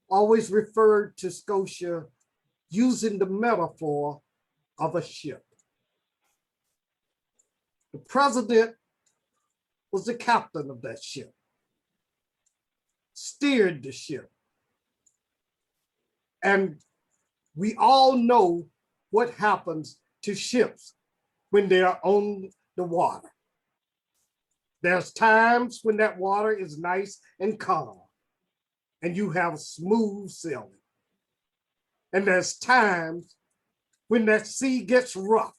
Speaker 3: always referred to Scotia using the metaphor of a ship. The president was the captain of that ship, steered the ship. And we all know what happens to ships when they are on the water. There's times when that water is nice and calm and you have smooth sailing. And there's times when that sea gets rough.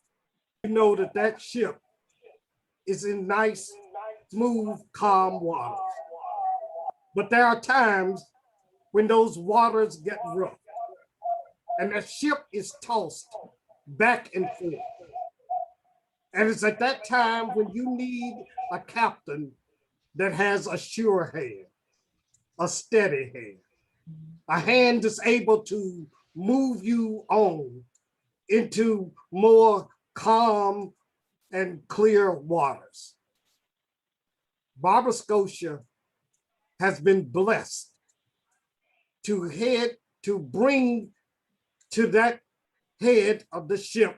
Speaker 3: You know that that ship is in nice, smooth, calm waters. But there are times when those waters get rough and the ship is tossed back and forth. And it's at that time when you need a captain that has a sure hand, a steady hand, a hand that's able to move you on into more calm and clear waters. Barber Scotia has been blessed to bring to that head of the ship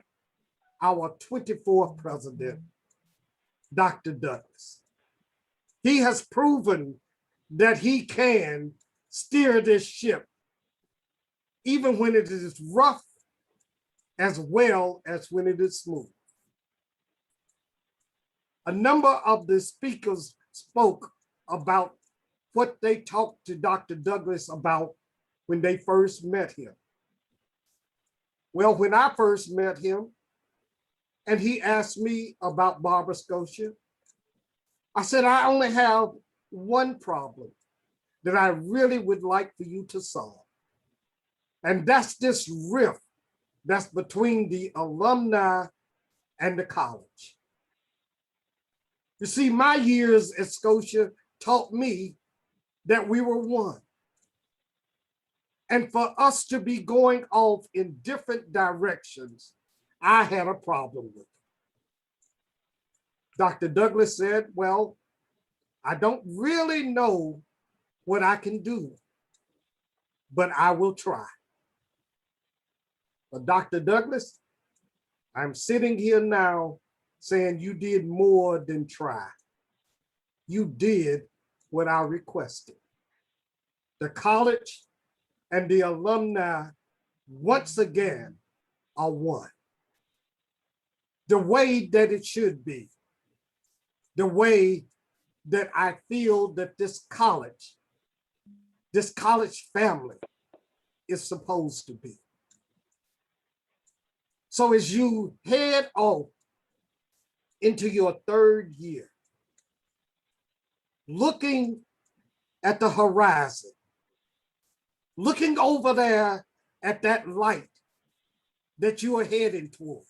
Speaker 3: our 24th president, Dr. Douglas. He has proven that he can steer this ship, even when it is rough, as well as when it is smooth. A number of the speakers spoke about what they talked to Dr. Douglas about when they first met him. Well, when I first met him, and he asked me about Barbara Scotia. I said, I only have one problem that I really would like for you to solve. And that's this rift that's between the alumni and the college. You see, my years at Scotia taught me that we were one. And for us to be going off in different directions, I had a problem with it. Dr. Douglas said, well, I don't really know what I can do, but I will try. But Dr. Douglas, I'm sitting here now saying you did more than try. You did what I requested. The college and the alumni once again are one. The way that it should be. The way that I feel that this college family is supposed to be. So as you head off into your third year, looking at the horizon, looking over there at that light that you are heading towards,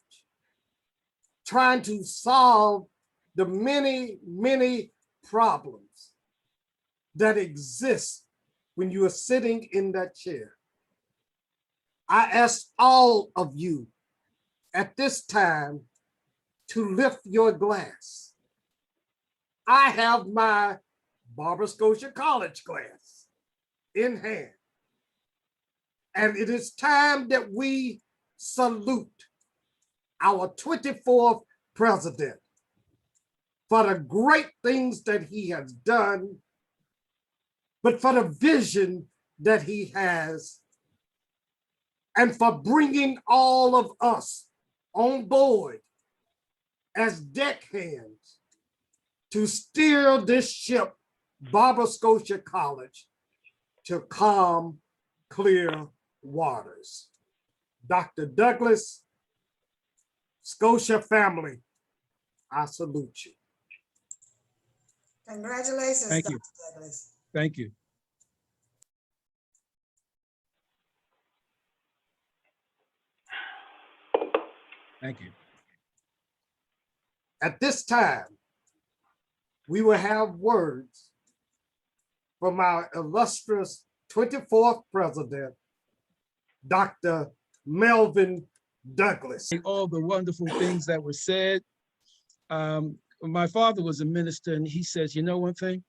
Speaker 3: trying to solve the many, many problems that exist when you are sitting in that chair. I ask all of you at this time to lift your glass. I have my Barbara Scotia College glass in hand. And it is time that we salute our 24th president for the great things that he has done, but for the vision that he has, and for bringing all of us on board as deckhands to steer this ship, Barbara Scotia College, to calm, clear waters. Dr. Douglas, Scotia family, I salute you.
Speaker 6: Congratulations,
Speaker 4: Thank
Speaker 6: Dr.
Speaker 4: you.
Speaker 6: Douglas.
Speaker 4: Thank you. Thank you.
Speaker 3: At this time, we will have words from our illustrious 24th president, Dr. Melvin Douglas.
Speaker 4: All the wonderful things that were said. My father was a minister, and he says, you know one thing?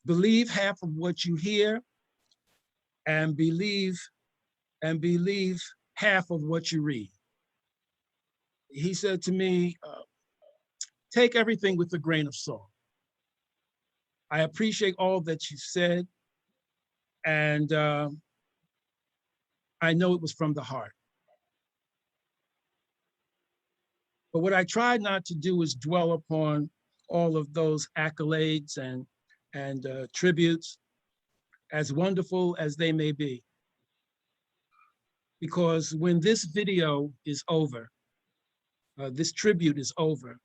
Speaker 4: Believe half of what you hear, and believe half of what you read. He said to me, take everything with a grain of salt. I appreciate all that you said, and I know it was from the heart. But what I tried not to do is dwell upon all of those accolades and tributes, as wonderful as they may be. Because when this video is over, this tribute is over,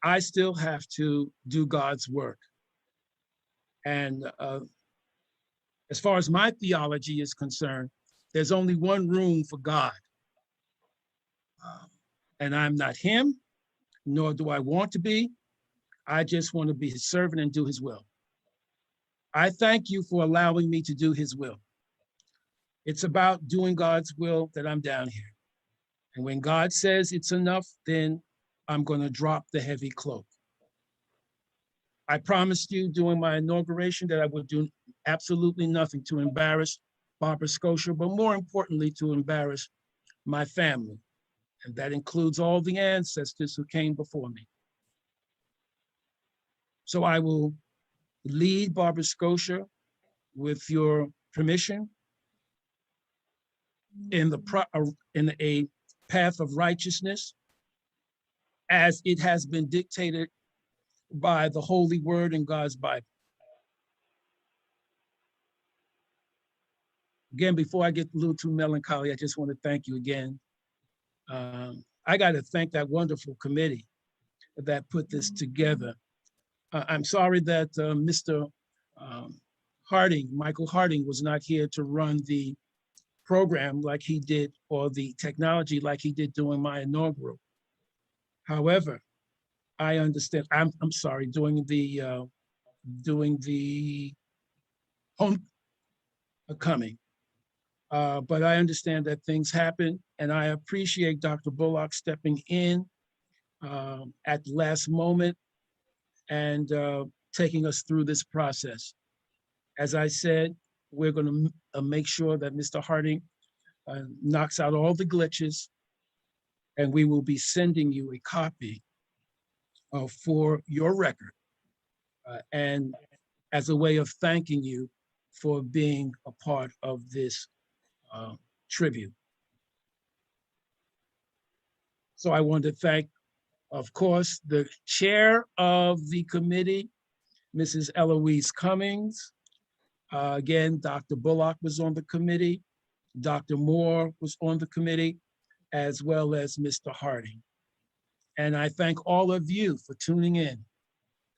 Speaker 4: I still have to do God's work. And as far as my theology is concerned, there's only one room for God. And I'm not him, nor do I want to be. I just want to be his servant and do his will. I thank you for allowing me to do his will. It's about doing God's will that I'm down here. And when God says it's enough, then I'm going to drop the heavy cloak. I promised you during my inauguration that I would do absolutely nothing to embarrass Barbara Scotia, but more importantly, to embarrass my family. And that includes all the ancestors who came before me. So I will lead Barbara Scotia, with your permission, in a path of righteousness, as it has been dictated by the Holy Word in God's Bible. Again, before I get a little too melancholy, I just want to thank you again I got to thank that wonderful committee that put this together. I'm sorry that Mr. Michael Harding was not here to run the program like he did, or the technology like he did during my inaugural. However, I understand, I'm sorry, doing the homecoming. But I understand that things happen, and I appreciate Dr. Bullock stepping in at the last moment and taking us through this process. As I said, we're going to make sure that Mr. Harding knocks out all the glitches, and we will be sending you a copy for your record and as a way of thanking you for being a part of this tribute. So I want to thank, of course, the chair of the committee, Mrs. Eloise Cummings. Again, Dr. Bullock was on the committee. Dr. Moore was on the committee, as well as Mr. Harding. And I thank all of you for tuning in.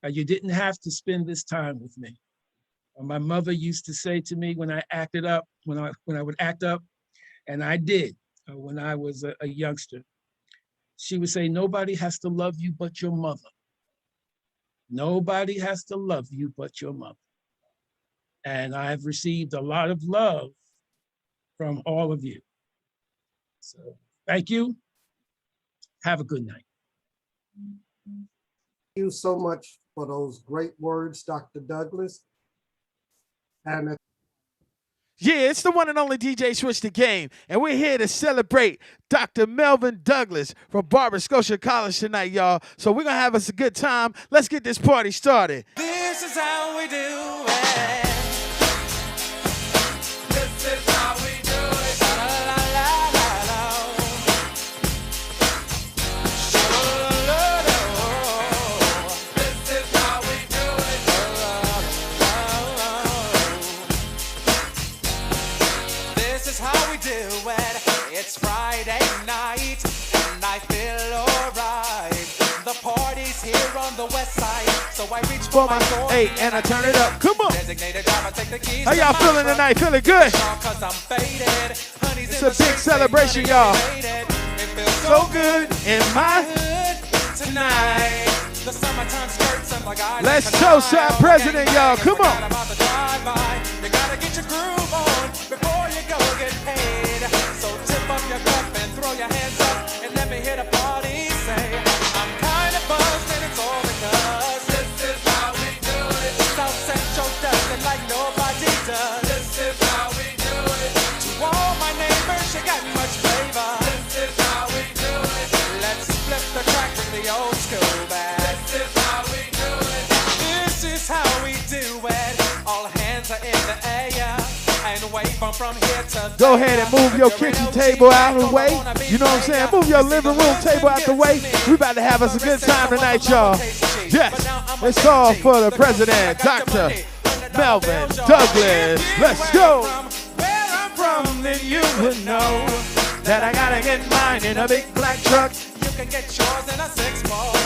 Speaker 4: You didn't have to spend this time with me. My mother used to say to me when I acted up, when I would act up, and I did when I was a youngster, she would say, nobody has to love you but your mother. Nobody has to love you but your mother. And I've received a lot of love from all of you. So thank you. Have a good night.
Speaker 3: Thank you so much for those great words, Dr. Douglas. And
Speaker 1: yeah, it's the one and only DJ Switch the Game, and we're here to celebrate Dr. Melvin Douglas from Barber Scotia College tonight, y'all. So we're going to have us a good time. Let's get this party started.
Speaker 20: This is how we do it. This is how we do it. La la la la la. This is how we do it. This is how we do it. It's Friday night and I feel alright. The party's here on the west side, so I reach for my phone.
Speaker 1: Hey, and I turn it up. Come on.
Speaker 20: Designated driver, take the keys.
Speaker 1: How y'all feeling tonight? Feeling good? It's a big celebration, y'all. So good in my hood
Speaker 20: tonight. The summertime skirts and my guys.
Speaker 1: Let's toast our president, y'all. Come on.
Speaker 20: You gotta get your groove on before you go get paid. So tip up your cup and throw your hands up and let me hear the party say, I'm kind of buzzed and it's all because this is how we do it. South Central does it like nobody does. This is how we do it. To all my neighbors, you got much flavor. This is how we do it. Let's flip the track from the old school back. This is how we do it. This is how we do it. All hands are in the air and wave from here to
Speaker 1: go ahead and move your kitchen table out of the way. You know what I'm saying? Move your living room table out the way. We about to have us a good time tonight, y'all. Yes, it's all for the president, Dr. Melvin Douglas. Let's go.
Speaker 20: Where I'm from, then you would know that I gotta get mine in a big black truck. You can get yours in a 6-ball.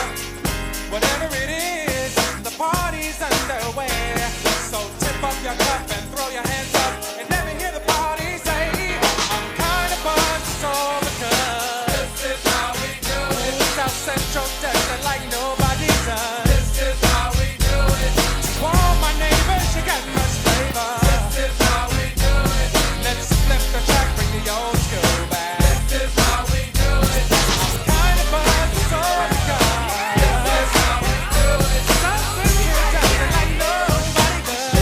Speaker 20: Whatever it is, the party's underway. So tip up your cup and throw your hands up and let me hear the party say, I'm kind of buzzed, it's all because this is how we do it. South Central does it like nobody does. This is how we do it. To all my neighbors, you got much flavor. This is how we do it. Let's flip the track, bring the old school back. This is how we do it. I'm kind of buzzed, it's all because this is how we do it. South Central does it like nobody does.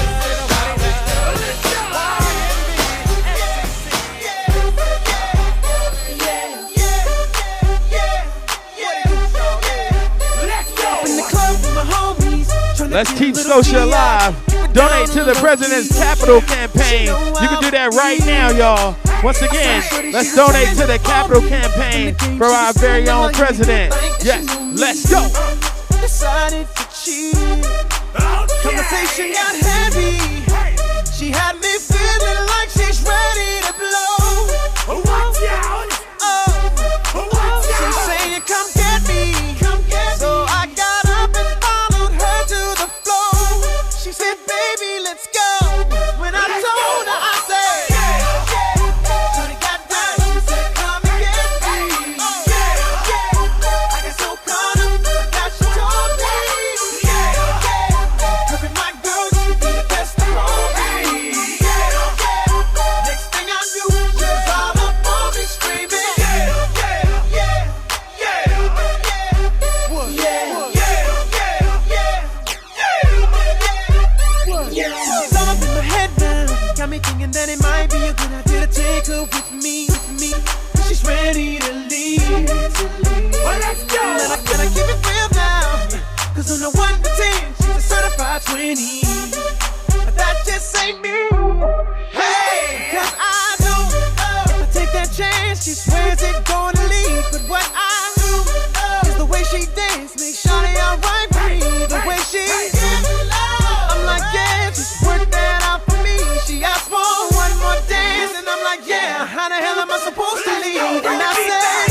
Speaker 1: Let's keep Scotia alive. Donate to the President's Capital Campaign. You can do that right now, y'all. Once again, let's donate to the Capital Campaign for our very own president. Yes, let's go.
Speaker 20: Decided to cheat. Conversation got heavy. She had me feeling like she's ready to blow. Watch out! baby, let's go. When I told her, I said, shorty got down, she said, come and get me. I got so caught up that she told me, you be my girl, you be the best for me. Next thing I knew, she was all up on me screaming, She's all up in my head now, got me thinking that it might be a good idea to take her with me. She's ready to leave. Well, let's go. And I gotta keep it real now, cause on the 1 to 10, she's a certified 20. But that just ain't me. Hey, cause I know if I take that chance, she swears it's gonna leave. But what I do is the way she dance makes shawty alright for me. The way she I'm like, yeah, just work that out for me. She asked for one more dance, and I'm like, yeah, how the hell am I supposed to leave? And I said,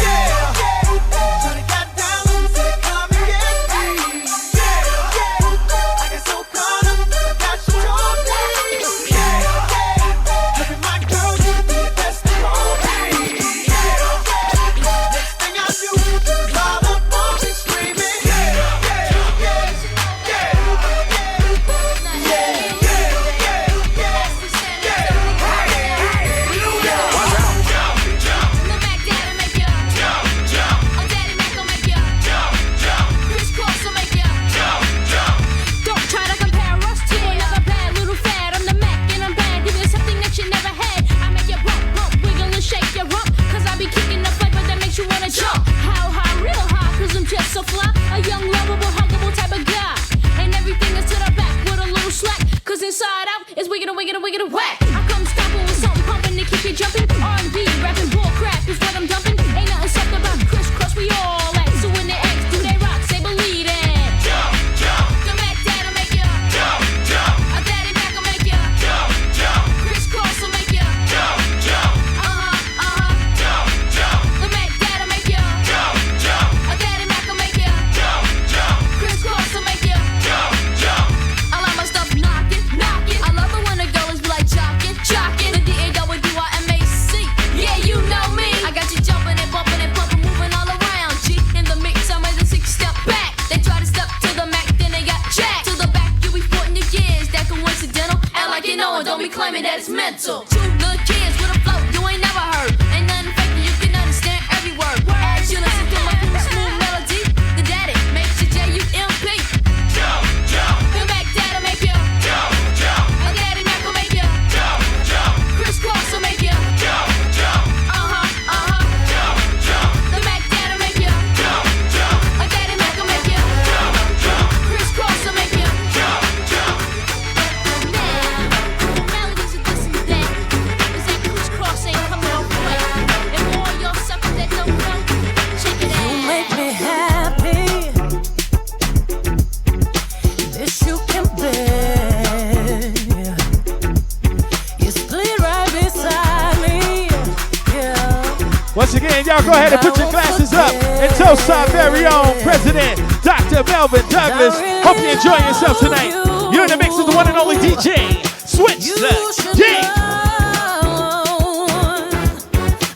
Speaker 20: shawty got down, said, come and get me. I got so caught up that she told me, look at my girl, you be the best for me. Next thing I knew, she was all up on me screaming,
Speaker 21: so fly, a young, lovable, huggable type of guy. And everything is to the back with a little slack. Cause inside out is wicked, wicked, wicked, whack. I come stopping with something pumping to keep you jumping. R&B, rapping, bull crap is what I'm dumping. Ain't nothing soft about crisscross, we all act. So when they ask, do they rock, say believe it. Jump, jump. The Mac Dad'll make ya. Jump, jump. A Daddy Mac'll make ya. Jump, jump. Crisscross will make ya. Jump, jump. Jump, jump. The Mac Dad'll make ya. Jump, jump. A Daddy Mac'll make ya. Jump, jump. Crisscross will make ya. Jump, jump. I like my stuff knocking, knocking. I love it when the girl is like jocking, jocking. The DAWDYMAC. Yeah, you know me. I got you jumping and bumping and pumping, moving all around. G in the mix, I'm ready to 6-step back. They try to step to the Mac, then they got jacked. To the back, you be sporting your gears. That coincidental. Act like you know it, don't be claiming that it's mental. Two little kids with a flow you ain't never heard. Ain't nothing fake, you can understand every word. As you listen to my cool, smooth melody, the daddy makes you JUMP. Jump, jump. The Mac Dad'll make you. Jump, jump. A Daddy Mac'll make you. Jump, jump. Crisscross will make you. Jump, jump. Jump, jump. The Mac Dad'll make you. Jump, jump. A Daddy Mac'll make you. Jump, jump. Crisscross will make you. Jump, jump. Now, melodies are this and that. Is that crisscross ain't coming off the way. And all y'all suckers that don't know, check it out.
Speaker 20: you make me happy. This you can bear. You split right beside me. Yeah.
Speaker 1: Once again, y'all go ahead and put your glasses up and toast our very own President, Dr. Melvin Douglas. Hope you enjoy yourself tonight. You're in the mix with the one and only DJ. Switch the G.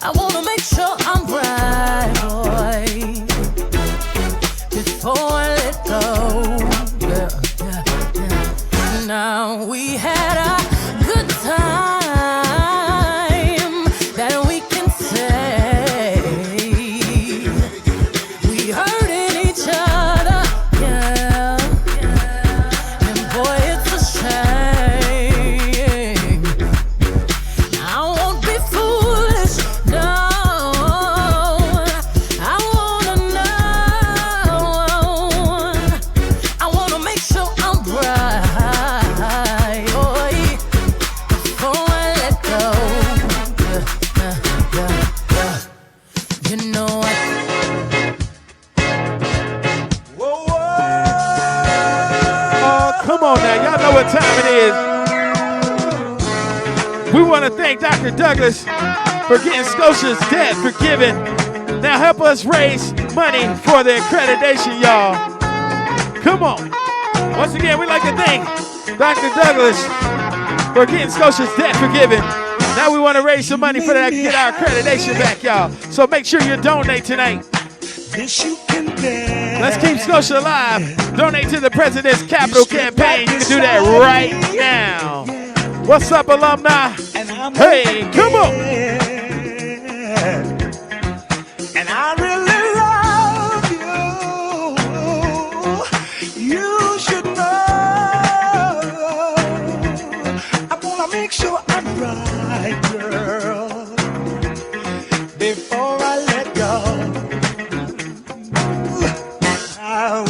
Speaker 20: I wanna make sure I'm right, boy, before I let go. Yeah. Now we had a good time that we can say we hurting each other, yeah. And boy, it's a shame. I won't be foolish, no. I wanna know. I wanna make sure I'm right, boy, before I let go. You know what?
Speaker 1: Oh, come on now. Y'all know what time it is. We want to thank Dr. Douglas for getting Scotia's debt forgiven. Now help us raise money for the accreditation, y'all. Come on. Once again, we'd like to thank Dr. Douglas for getting Scotia's debt forgiven. Now we want to raise some money for that, get our accreditation back, y'all. So make sure you donate tonight. Let's keep Scotia alive. Donate to the President's Capital Campaign. You can do that right now. What's up, alumni? Hey, come on.
Speaker 20: And I really love you. You should know. I wanna make sure I'm right, girl, before I let go.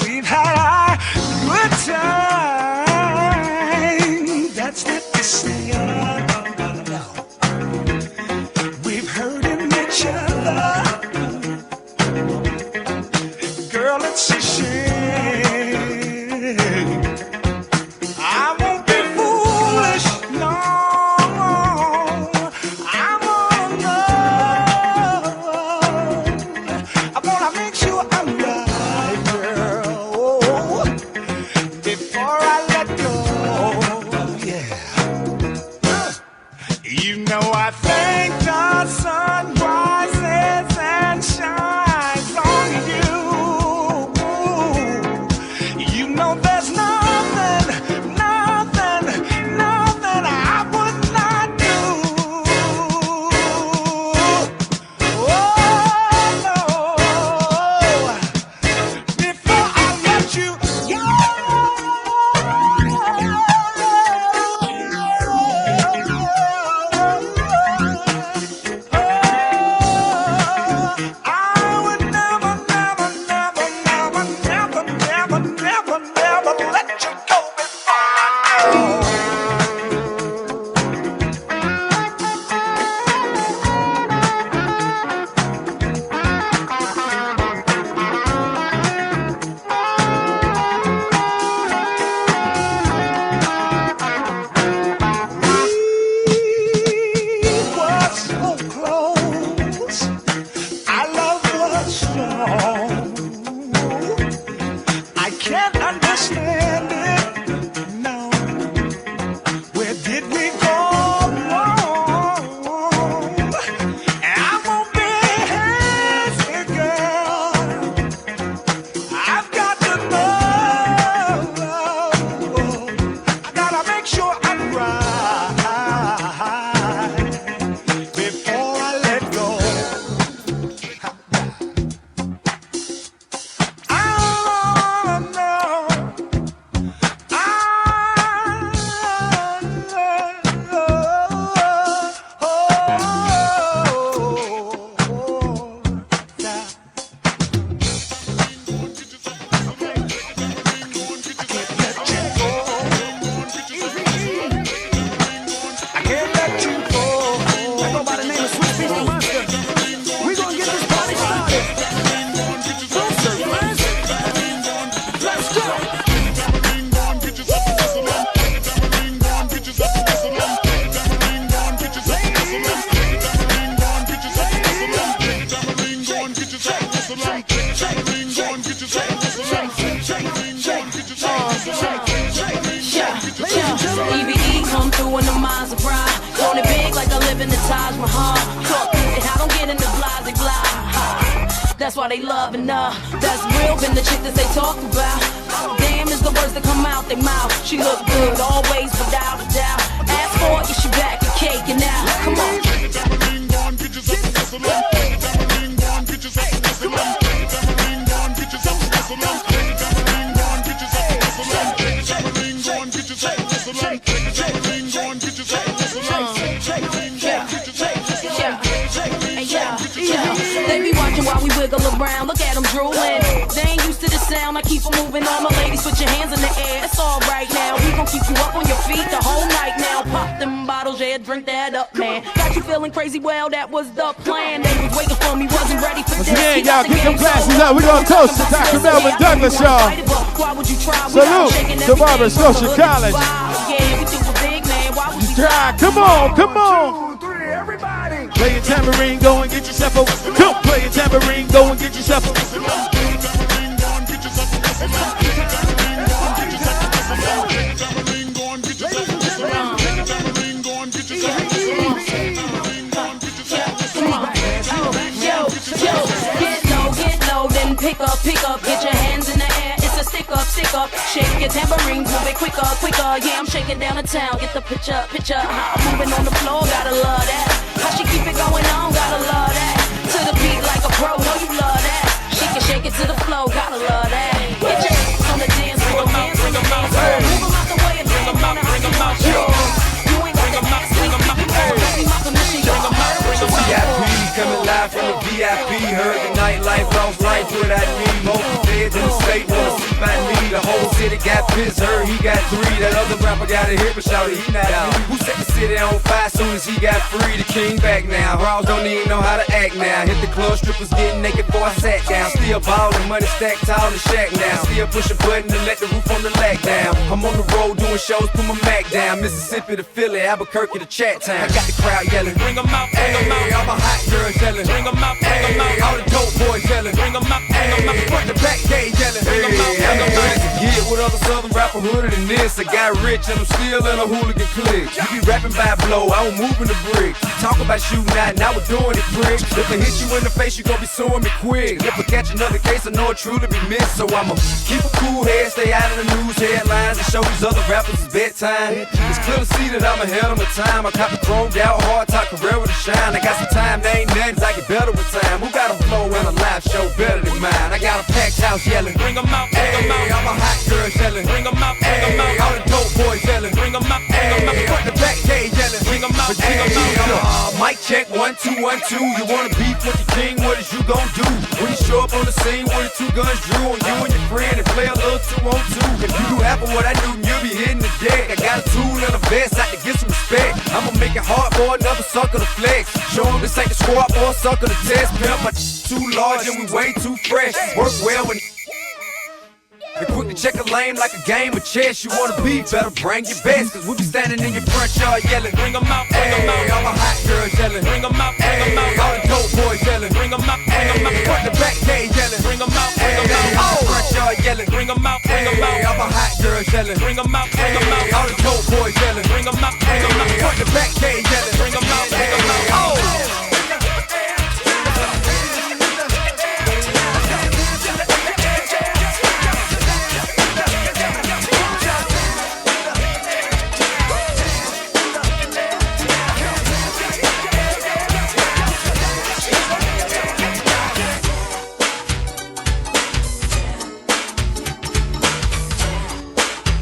Speaker 20: We've had our good time. That's not to say we've hurt each other. Girl, it's a shame. I won't be foolish, no. I wanna know. I wanna make sure I'm right, girl, before I let go. Yeah. You know I thank the sun rises and shines on you. You know there's nothing I would not do. Oh no, before I let you go.
Speaker 21: That's why they loving her. That's real, been the chick that they talk about. Damn is the words that come out their mouth. She look good, always without a doubt. Ask for it, she back and cake and now. Come on. They be watching while we wiggle around. Look at them drooling. They ain't used to the sound. I keep them moving. All my ladies, put your hands in the air. It's all right now. We gon' keep you up on your feet the whole night now. Pop them bottles, yeah, drink that up, man. Got you feeling crazy? Well, that was the plan. They was waiting for me, wasn't ready for this.
Speaker 1: Again, y'all, get them glasses up. We gonna toast to Dr. Melvin Douglas, y'all. Salute to Barbara Scotia College. Come on, come on. Play your tambourine, go and get yourself a. Come play your tambourine, go and get yourself a.
Speaker 21: pick up, get your hands in the air, it's a stick up, shake your tambourines, move it quicker, yeah, I'm shaking down the town, get the picture, how I'm moving on the floor, gotta love that, how she keep it going on, gotta love that, to the beat like a pro, know you love that, she can shake it to the flow, gotta love that, get your hands on the dance floor, dance on the dance floor, move them out the way and bring them out, you ain't got to ask me, my permission, y'all heard what you
Speaker 5: VIP coming live from the VIP. Heard the nightlife, lost life without me. Most feds in the state wanna see my me. The whole city got pissed, heard he got 3. That other rapper got a hit, but shouted he not out. Who set the city on fire soon as he got free? The king back now. Raws don't even know how to act now. Hit the club, strippers getting naked before I sat down. Still ballin', money stacked tall in the shack now. Still push a button to let the roof on the lag down. I'm on the road doing shows, put my Mac down. Mississippi to Philly, Albuquerque to Chat Town. I got the crowd yelling, bring 'em out, bring 'em out. All my hot girls yelling, bring 'em out, bring 'em out. All the dope boys yelling, bring 'em out, bring 'em out. Front the back gate yelling, bring 'em out, bring 'em out. Get with other southern rapper hooded than this. I got rich and I'm still in a hooligan clique. You be rapping by blow, I was moving the brick. You talk about shooting out, now we're doing it prick. If I hit you in the face, you gon' be suing me quick. If I catch another case, I know it truly be missed. So I'ma keep a cool head, stay out of the news headlines, and show these other rappers it's bedtime. It's clear to see that I'm ahead of my time. I cop a chromed out, hard top career with a shine. I got some time, they ain't nothing, I get better with time. Who got a flow and a live show better than mine? I got a packed house yelling, bring 'em out, bring 'em out. All my hot girls yelling, bring 'em out, bring 'em out. All the dope boys yelling, bring 'em out, bring 'em out. Front the back gate yelling, bring 'em out, bring 'em out. Mic check, 1 2 1 2. You wanna beef with the king? What is you gon' do when you show up on the scene with the 2 guns drew on you and your friend and play a little 2-on-2? If you do half of what I do, you'll be hitting the deck. I got a tool and a vest out to get some respect. I'ma make it hard for another sucker to flex. Show 'em this ain't the squad for a sucker to test. Pimp, my too large and we way too fresh. Work well when they quick to check a lane like a game of chess. You wanna be better, bring your best. Cause we be standing in your front yard yelling, bring 'em out, bring 'em out. All my hot girls yelling, bring 'em out, bring 'em out. All the dope boys yelling, bring 'em out, bring 'em out. Front the back gate yelling, bring 'em out, bring 'em out. All the front yard yelling, bring 'em out, bring 'em out. All my hot girls yelling, bring 'em out, bring 'em out. All the dope boys yelling, bring 'em out, bring 'em out. Front the back gate yelling, bring 'em out, bring 'em out. Oh!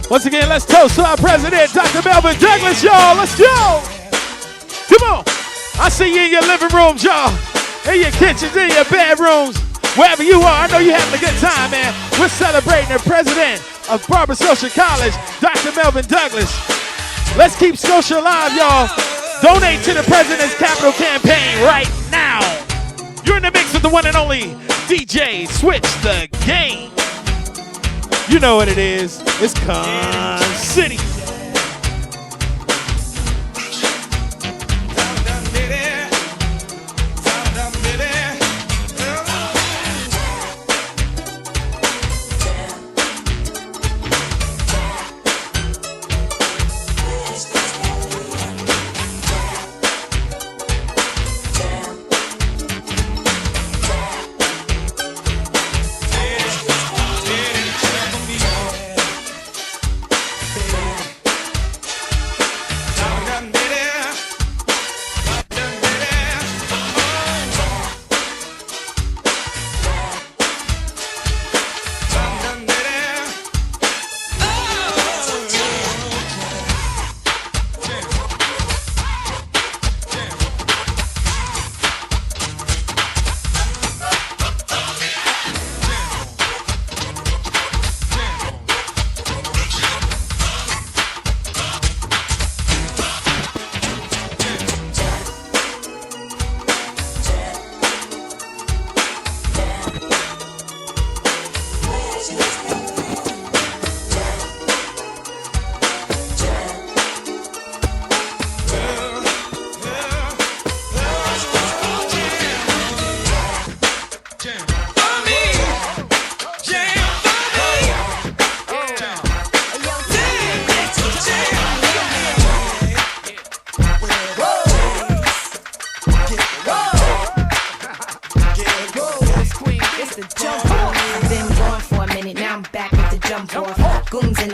Speaker 1: Once again, let's toast to our president, Dr. Melvin Douglas, y'all. Let's go. Come on. I see you in your living rooms, y'all. In your kitchens, in your bedrooms, wherever you are. I know you're having a good time, man. We're celebrating the president of Barber Scotia College, Dr. Melvin Douglas. Let's keep Scotia alive, y'all. Donate to the President's Capital Campaign right now. You're in the mix with the one and only DJ Switch the Game. You know what it is. It's Con City.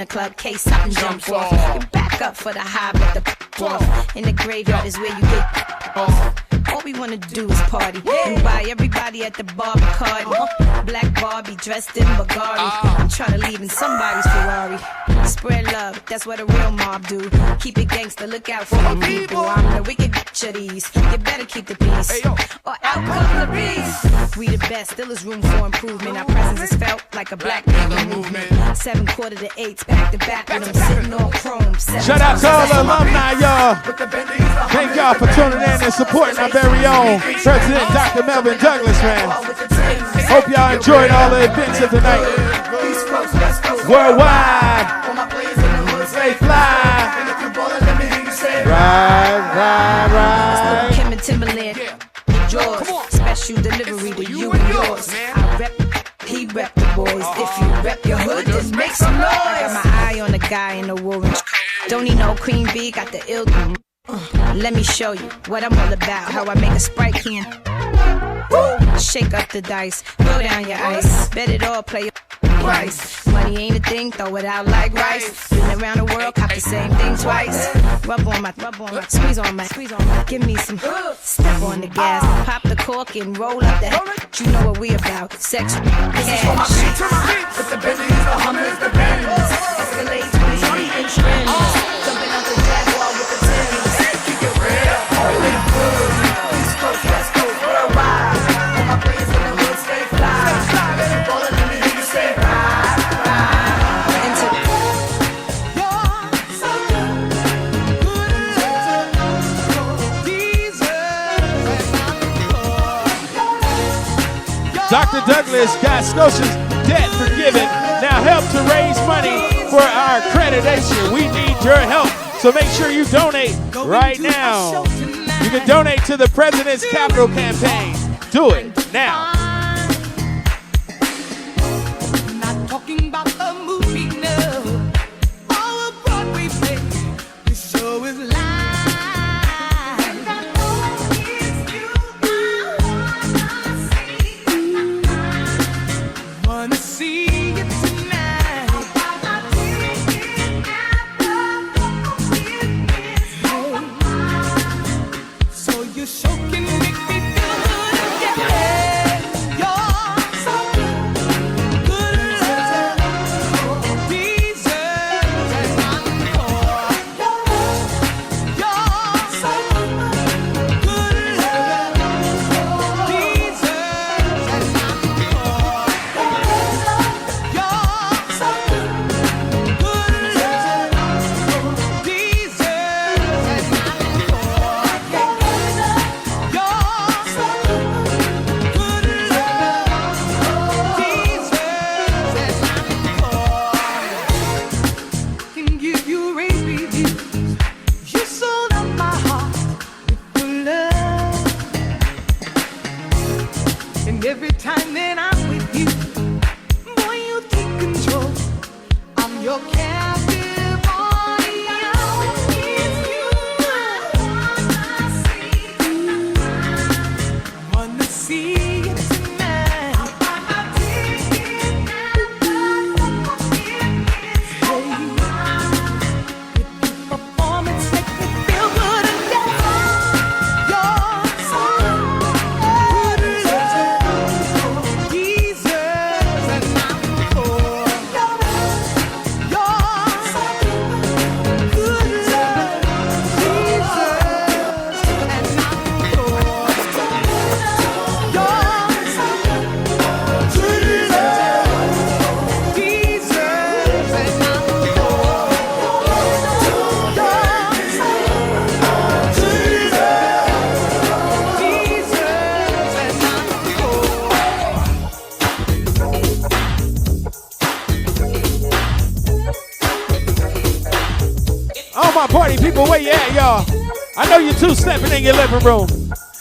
Speaker 7: the club, case something jump off. You back up for the high, but the off. In the graveyard is where you get off. All we wanna do is party and buy everybody at the bar Bacardi. Black Barbie dressed in Bulgari. I'm trying to leave in somebody's Ferrari. Spread love, that's what a real mob do. Keep it gangster, look out for the people. I'm the wicked bitch of these. You better keep the peace, or out comes the beast. We the best, still is room for improvement. Our presence is felt like a black nigga movement. 7 quarter to 8, back to back with them sitting on chrome.
Speaker 1: Shout out to all the alumni, y'all. Thank y'all for tuning in and supporting our very own President Dr. Melvin Douglas, man. Hope y'all enjoyed all the events of the night. Worldwide. Stay fly. Ride.
Speaker 7: Kim and Timberland, George. Special delivery to you and yours. I rep, he rep the boys. If you rep your hood, just make some noise. I got my eye on the guy in the orange. Don't need no Queen Bee, got the ill. Let me show you what I'm all about. How I make a Sprite can. Shake up the dice, throw down your ice. Bet it all, play your price. Money ain't a thing, throw it out like rice. Been around the world, cop the same thing twice. Rub on my, squeeze on my. Give me some, step on the gas. Pop the cork and roll up that. You know what we about, sex, cash.
Speaker 20: With the Bentleys, the Hummers, the Benz.
Speaker 7: Escalade 20-inch rims. Jumping out the Jaguar with the Timbs.
Speaker 20: Keep it real, only good. East Coast, West Coast, worldwide. All my players in the hood stay fly. Baby, baller, let me hear you say ride, ride.
Speaker 7: Into
Speaker 1: Dr. Douglas got Scotia's debt forgiven. Now help to raise money for our accreditation. We need your help. So make sure you donate right now. You can donate to the President's Capital Campaign. Do it now.
Speaker 20: Not talking about a movie, no. Or a Broadway play. The show is live. And I know it's you I wanna see you tonight. So you sure can make me feel good again. You're so good love deserves an encore. You're so good love deserves an encore. You're so good love deserves an can give you rave reviews. You sold out my heart with your love. And every time that I'm with you, boy, you take control. I'm your captive audience. It's you I wanna see you tonight. Performance make me feel good again. You're so good love deserves an encore. You're so good love deserves an encore. You're so good love deserves an encore.
Speaker 1: All my party people, where you at, y'all? I know you're two-stepping in your living room.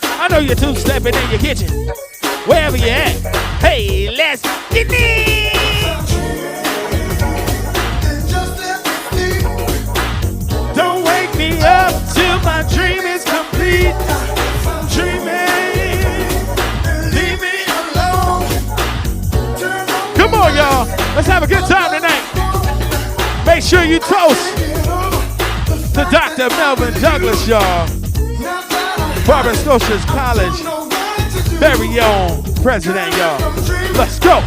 Speaker 1: I know you're two-stepping in your kitchen. Wherever you at. Hey, let's get it! Don't wake me up till my dream is complete. Dreaming, leave me alone. Come on, y'all. Let's have a good time tonight. Make sure you toast to Dr. Melvin Douglas, y'all. Barbara Scotia's College very own president, y'all. Let's go.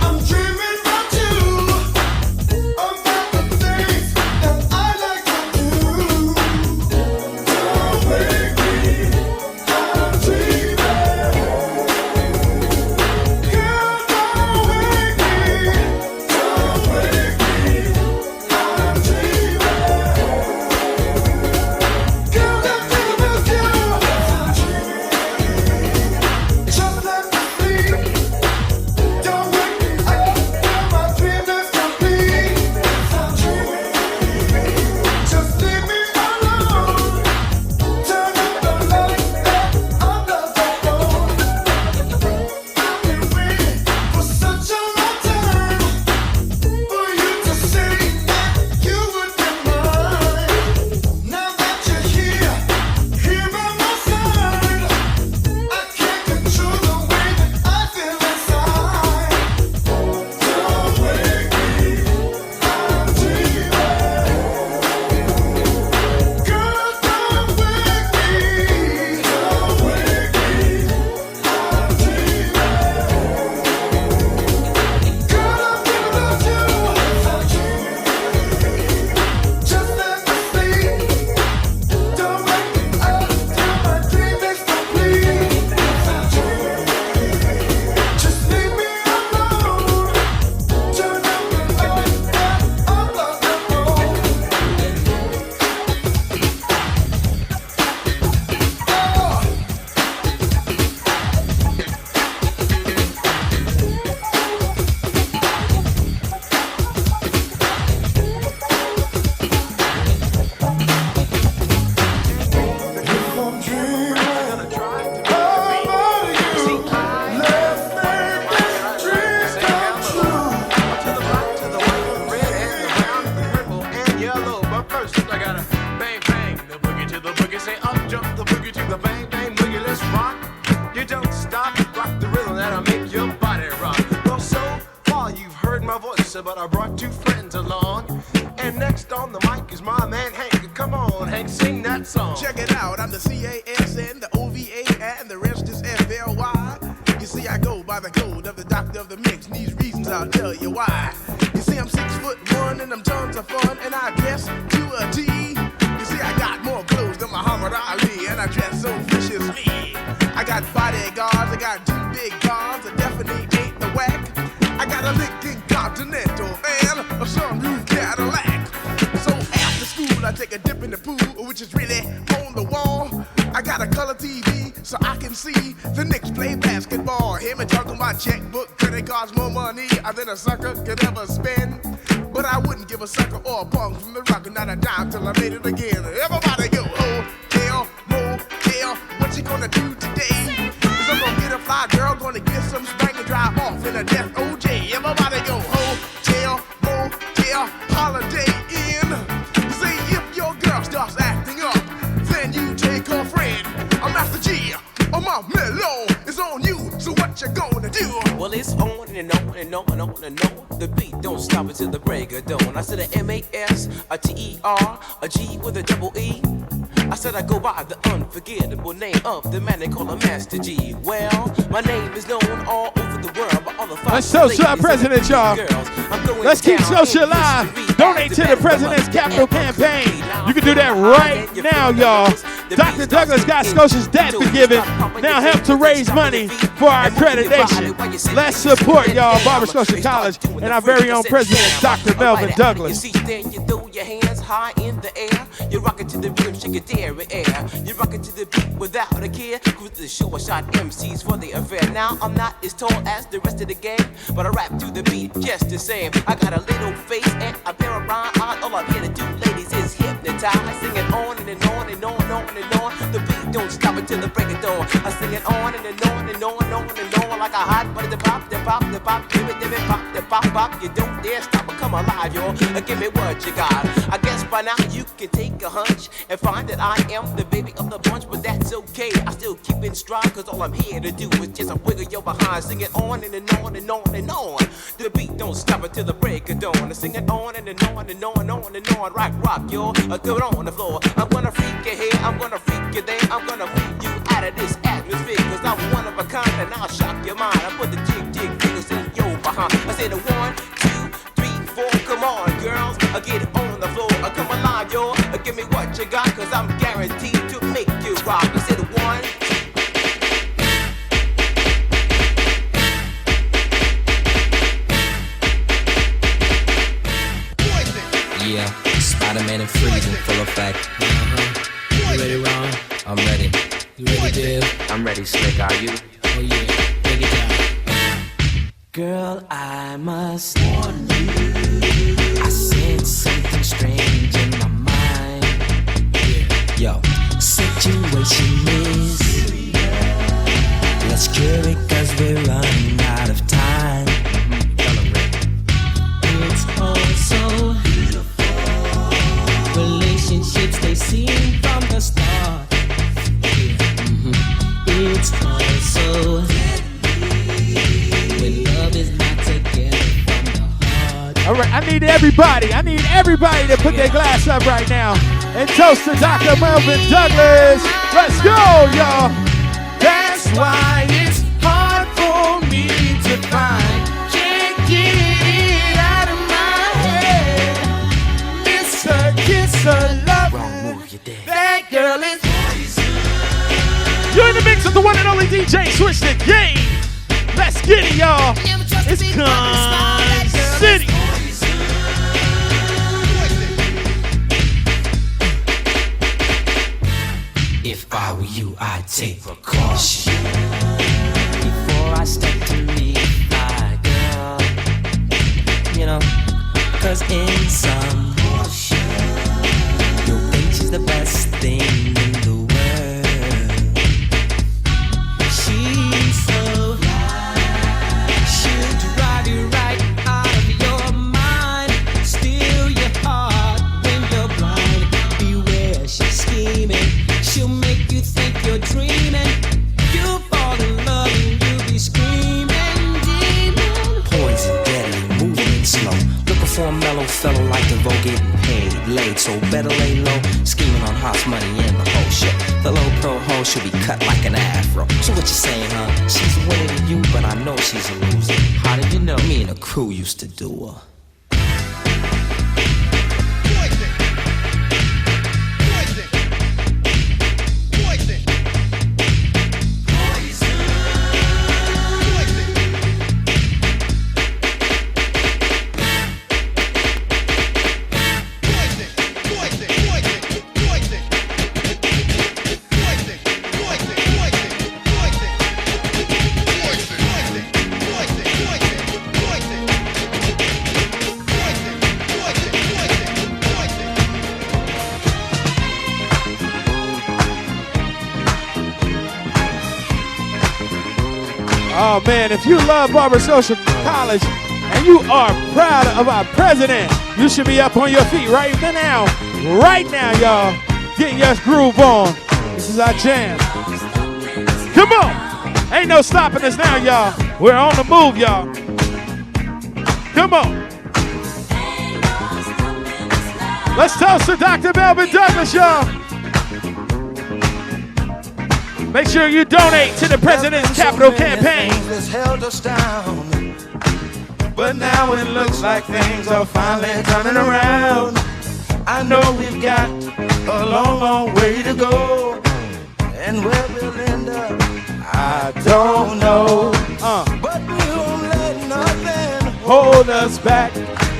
Speaker 8: But I brought two friends along. And next on the mic is my man Hank. Come on, Hank, sing that song.
Speaker 22: Check it out, I'm the CASN, the OVA, and the rest is FLY. You see, I go by the code of the doctor of the mix, and these reasons I'll tell you why. You see, I'm 6'1" and I'm tons of fun, and I dress to a T. You see, I got more clothes than Muhammad Ali, and I dress so viciously. I got bodyguards, I got two big cars, I definitely ain't the whack. I got a Lincoln Continental and a sunroof Cadillac. So after school I take a dip in the pool, which is really on the wall. I got a color TV so I can see the Knicks play basketball. Hear me talking about checkbook, credit cards, more money than a sucker could ever spend. But I wouldn't give a sucker or a punk from the rock, not a dime till I made it again. Everybody go, hotel, motel, what you gonna do today? Cause I'm gonna get a fly girl, gonna get some spank and drive off in a death OJ. Everybody go, hotel, motel, holiday inn. See if your girl starts acting up, then you take her friend. I'm Master G, my mellow is on you, so what you gonna do?
Speaker 23: Well, it's on and on and on and on and on. The beat don't stop until the break of dawn. I said a M-A-S, a T-E-R, a G with a double E. I said I go by the unforgettable name of the man they call a Master G. Well, my name is known all over the world by all the fine
Speaker 1: Let's social our president, y'all. Let's keep social alive. Donate to the president's capital campaign. You can do that right now, y'all. Dr. Douglas got Scotia's debt forgiven. Now help to raise money for our accreditation. Let's support, y'all, Barbara Scotia College and our very own president, Dr. Melvin Douglas.
Speaker 23: You see, then you throw your hands high in the air. You rock it to the rhythm, shake it dairy air. You rock it to the beat without a care. Cruise the show, I shot MCs for the affair. Now I'm not as tall as the rest of the gang, but I rap to the beat just the same. I got a little face and a pair of rhyme eyes. All I'm here to do, ladies, is hypnotize. Singing on and on and on and on and on. The beat don't stop until the break of dawn. I sing it on and on and on and on and on like a hot butter. The pop, give it, pop. You don't dare stop or come alive, y'all. Give me what you got. I guess by now you can take a hunch and find that I am the baby of the bunch, but that's okay. I still keep in stride, cause all I'm here to do is just a wiggle your behind. Sing it on and on and on and on. The beat don't stop until the break of dawn. I sing it on and on and on and on and on. Rock, y'all. Do it on the floor. I'm gonna freak you here, I'm gonna freak you there. I'm gonna freak you out of this atmosphere, cause I'm one of a kind and I'll shock your mind. I put the jig jiggles in your behind. I say the 1, 2, 3, 4. Come on, girls, get it on the floor. Come alive, y'all. Give me what you got, cause I'm guaranteed to make you rock. I say the 1.
Speaker 9: Yeah, Spider-Man and freezing, full effect. You ready, Ron? I'm ready. You ready, Dave? I'm ready, Slick. Are you? Oh yeah, break it down.
Speaker 23: Girl, I must warn you, I sense something strange in my mind.
Speaker 9: Yo,
Speaker 23: Situation is serious.
Speaker 9: let's cure it cause we're running out of time.
Speaker 23: It's all so beautiful. Relationships, they seem from the start. It's all so when love is not together from the heart.
Speaker 1: All right, I need everybody to put their glass up right now and toast to Dr. Melvin Douglas. Let's go, y'all.
Speaker 20: That's why it's hard for me to find. Can't get it out of my head. It's a kiss of love. That girl is poison.
Speaker 1: You're in the mix with the one and only DJ Switch the Game. Let's get it, y'all. It's Con City.
Speaker 9: if I were you, I'd take precaution.
Speaker 23: Before I step to meet my girl, you know, cause in some portion, you'll think she's the best thing in the world. She's so fly, she'll drive you right out of your mind, steal your heart when you're blind. Beware, she's scheming, she'll make you think you're dreaming. You'll fall in love and you'll be screaming, demon.
Speaker 9: Poison, deadly, moving slow. Looking for a mellow fellow like the Vogue, getting paid, laid. So better lay low, scheming on hot money in the whole shit. The low pro hoe should be cut like an afro. So what you saying, huh? She's winning to you, but I know she's a loser. How did you know? Me and the crew used to do her.
Speaker 1: Oh man, if you love Barber Social College and you are proud of our president, you should be up on your feet right now, y'all. Getting your groove on. This is our jam. Come on. Ain't no stopping us now, y'all. We're on the move, y'all. Come on. Let's toast to Dr. Melvin Douglas, y'all. Make sure you donate to the President's Capital Campaign.
Speaker 20: That's held us down, but now it looks like things are finally turning around. I know we've got a long, long way to go, and where we'll end up, I don't know. But we won't let nothing hold us back.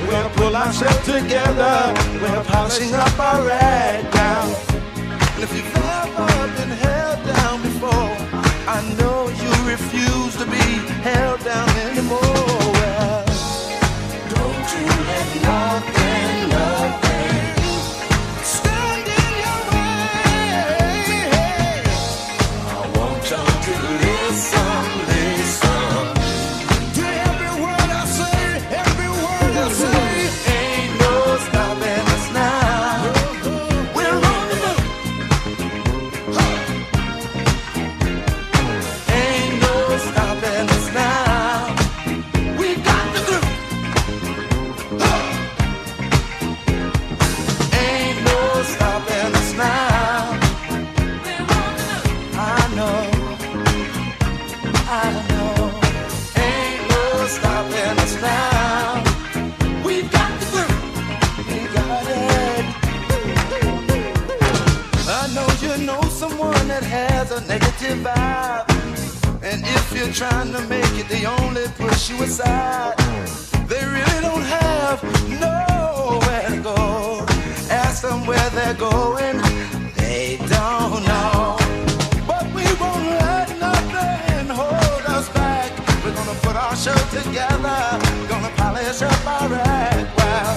Speaker 20: We'll pull ourselves together. We're polishing up our rag down. And if you've ever been held down before, I know you refuse to be held down anymore. Well, don't you let nothing stand in your way.
Speaker 10: you know someone that has a negative vibe, and if you're trying to make it, they only push you aside. They really don't have nowhere to go. Ask them where they're going, they don't know. But we won't let nothing hold us back. We're gonna put our show together, gonna polish up our act. Well,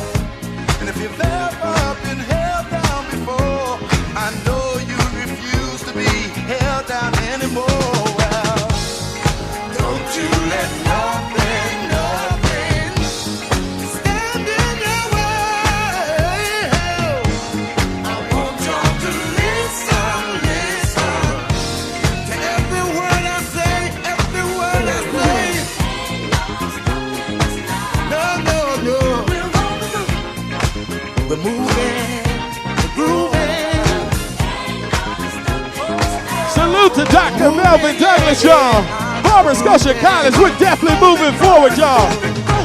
Speaker 10: and if you've ever been held down before, I know you refuse to be held down anymore. Well, don't you let nothing stand in your way. I want y'all to listen to every word I say, every word I say. No. We're moving, we're grooving.
Speaker 1: Salute to Dr. Melvin Douglas, y'all. Barbara Scotia College, we're definitely moving forward, y'all.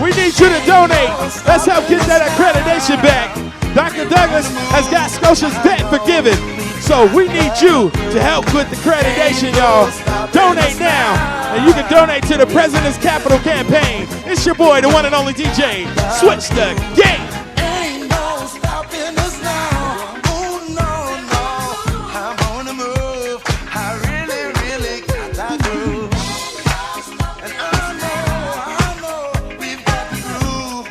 Speaker 1: We need you to donate. Let's help get that accreditation back. Dr. Douglas has got Scotia's debt forgiven. So we need you to help with the accreditation, y'all. Donate now. And you can donate to the President's Capital Campaign. It's your boy, the one and only DJ. Switch the game.
Speaker 10: Ain't no stopping us now. Oh, no. I'm on the move. I really got that groove. And I know we've got the groove.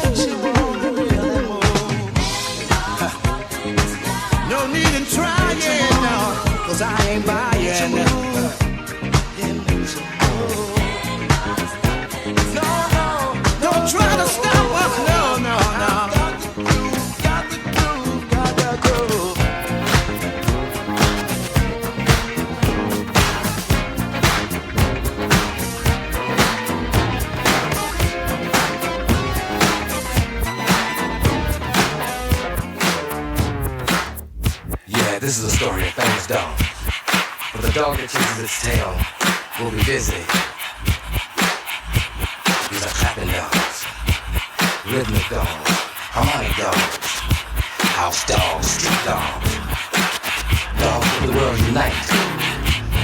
Speaker 10: Makes you wanna really move. No need in trying, no, 'cause I ain't buying. No, don't try to stop us. No. Got the groove.
Speaker 23: Yeah, this is a story of famous dog. But the dog that chases its tail will be busy. These are clapping dogs, rhythmic dogs, harmonic dogs, house dogs, street dogs, dogs of the world unite,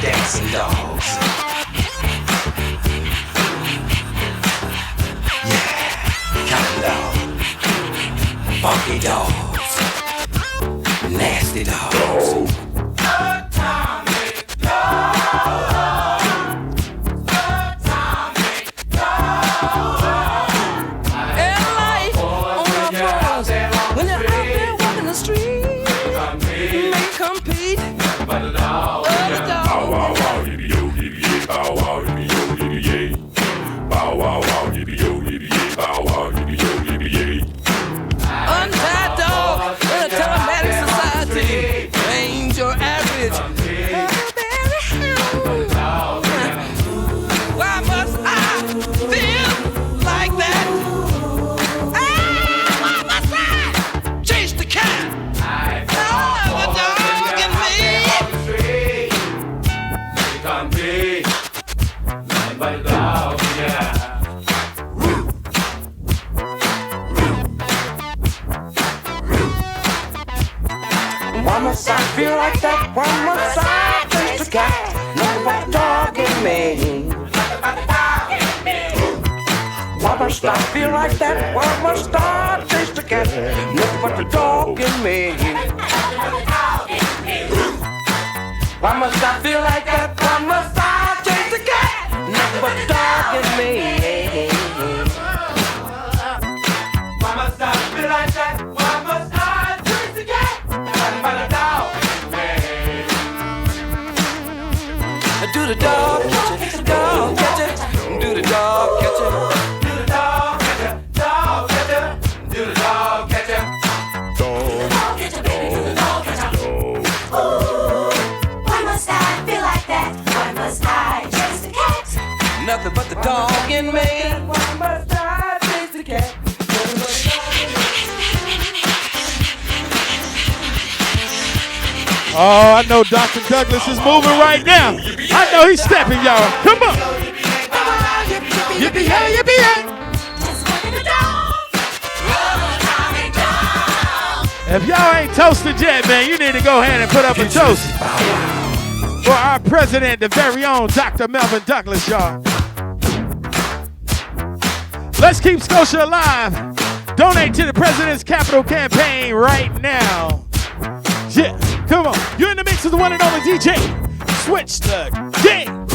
Speaker 23: dancing dogs. Yeah, counting dogs, funky dogs, nasty dogs.
Speaker 10: Untied dog in a telematic society. Ain't your average. Why must I feel like that? Why must I chase the cat? The dog in me.
Speaker 23: Come be, nothing but a dog, yeah.
Speaker 10: Why must I feel like that? Why must I chase the cat? Nothing but a dog in me. Why must I feel like that? Why must I chase the cat? Nothing but a dog in me. Why must I feel like that? Why must I chase the cat? Nothing but a dog in me. Why must I feel like that? Why must I chase the cat? Nothing but a dog in me. Do the dog catch it? Dog catch it? Do the dog catch it? Do the dog catch it? Dog catch it? Do the dog catch it? Dog catch it?
Speaker 21: Why must I feel like that? Why must I chase the cat?
Speaker 10: Nothing but the dog in me. Why must I chase the cat?
Speaker 1: Oh, I know Dr. Douglas is moving right now. I know he's stepping, y'all. Come on. Yippee-yay, yippee-yay. If y'all ain't toasted yet, man, you need to go ahead and put up a toast for our president, the very own Dr. Melvin Douglas, y'all. Let's keep Scotia alive. Donate to the President's Capital Campaign right now. Yeah, come on. You're in the mix with the one and only DJ. Switch the game.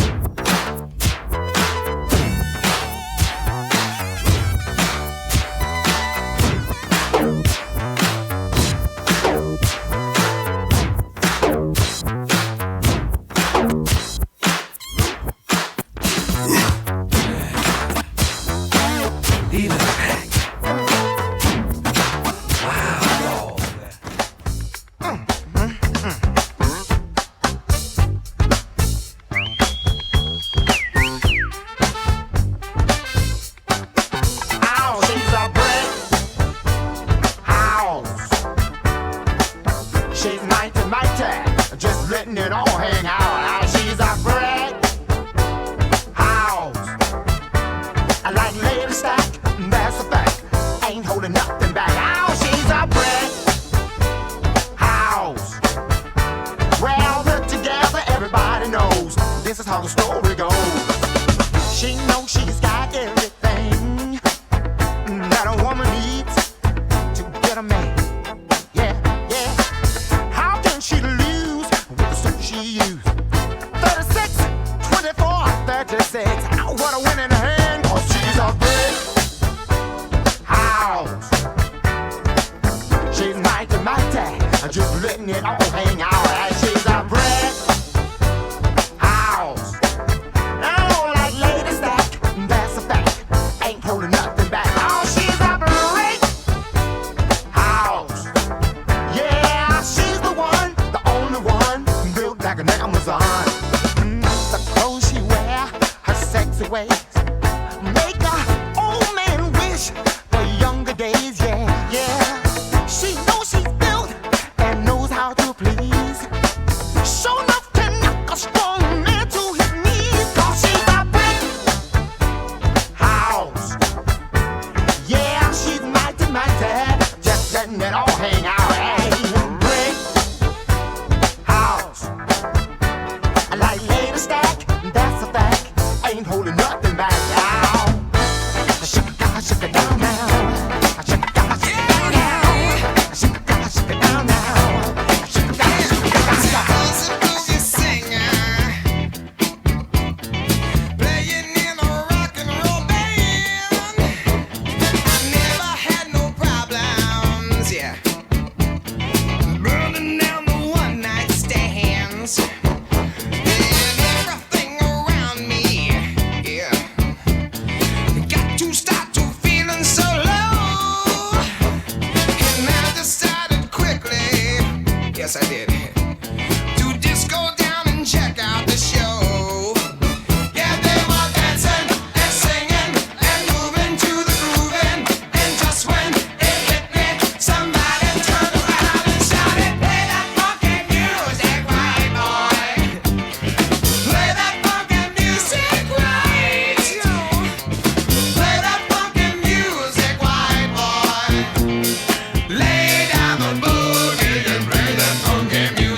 Speaker 11: Lay down the boogie and play that funky music.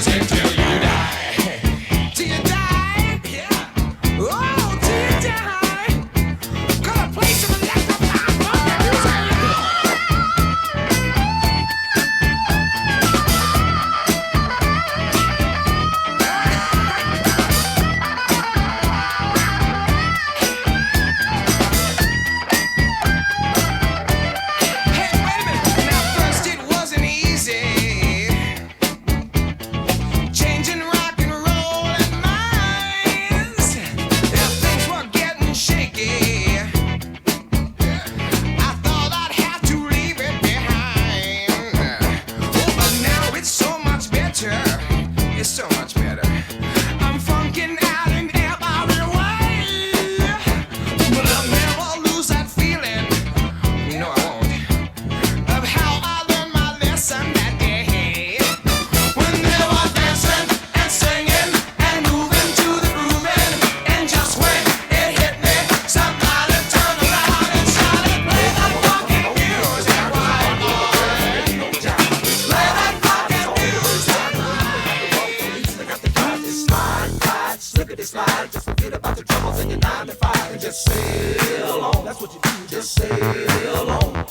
Speaker 10: and your 9 to 5 and just sail on. That's what you do, just sail on.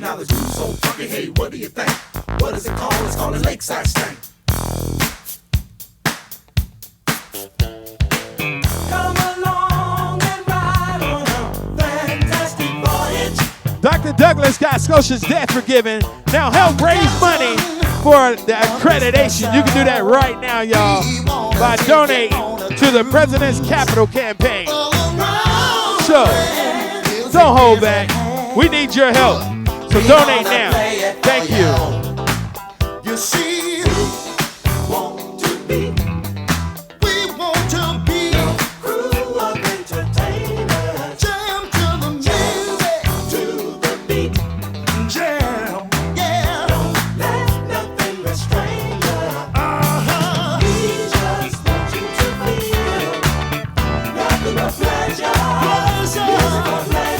Speaker 10: Now the dude's so funky, hey, what do you think? What is it called? It's called a lakeside stank. Come along and ride on a fantastic voyage.
Speaker 1: Dr. Douglas got Scotia's debt forgiven. Now help raise money for the accreditation. You can do that right now, y'all, by donating to the President's Capital Campaign. So, don't hold back. We need your help. So donate now. Thank you.
Speaker 10: You see, want to be, we want to be a crew of entertainers. Jam to the music, to the beat. Jam, yeah. Don't let nothing restrain you. We just want you to feel nothing but pleasure. Musical pleasure.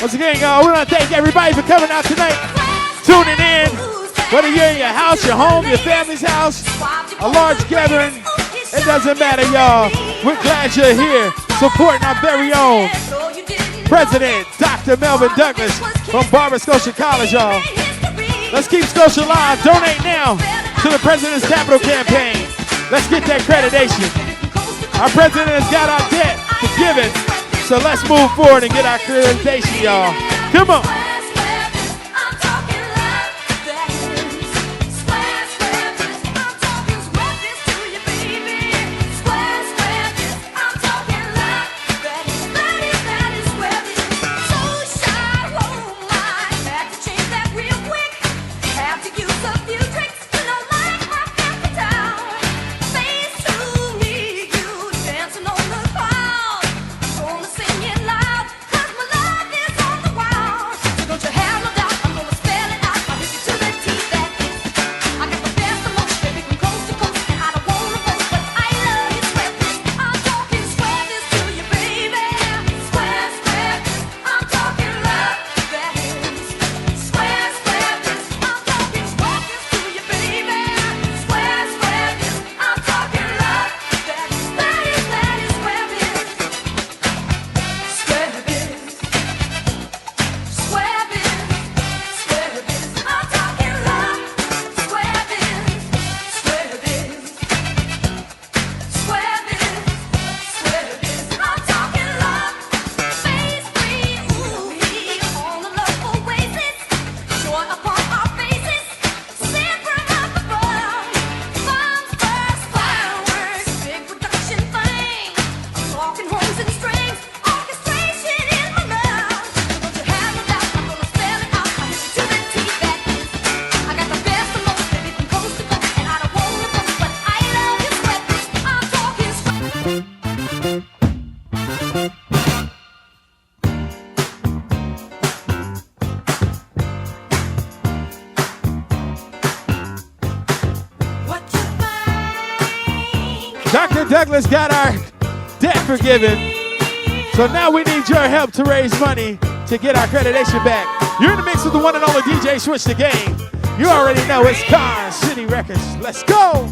Speaker 1: Once again, y'all, we want to thank everybody for coming out tonight, tuning in. Whether you're in your house, your home, your family's house, a large gathering, it doesn't matter, y'all. We're glad you're here supporting our very own President Dr. Melvin Douglas from Barber Scotia College, y'all. Let's keep Scotia alive. Donate now to the President's Capital Campaign. Let's get that accreditation. Our president has got our debt forgiven, so let's move forward and get our accreditation, y'all. Come on. Douglas got our debt forgiven. So now we need your help to raise money to get our accreditation back. You're in the mix with the one and only DJ Switch the Game. You already know it's Con City Records. Let's go.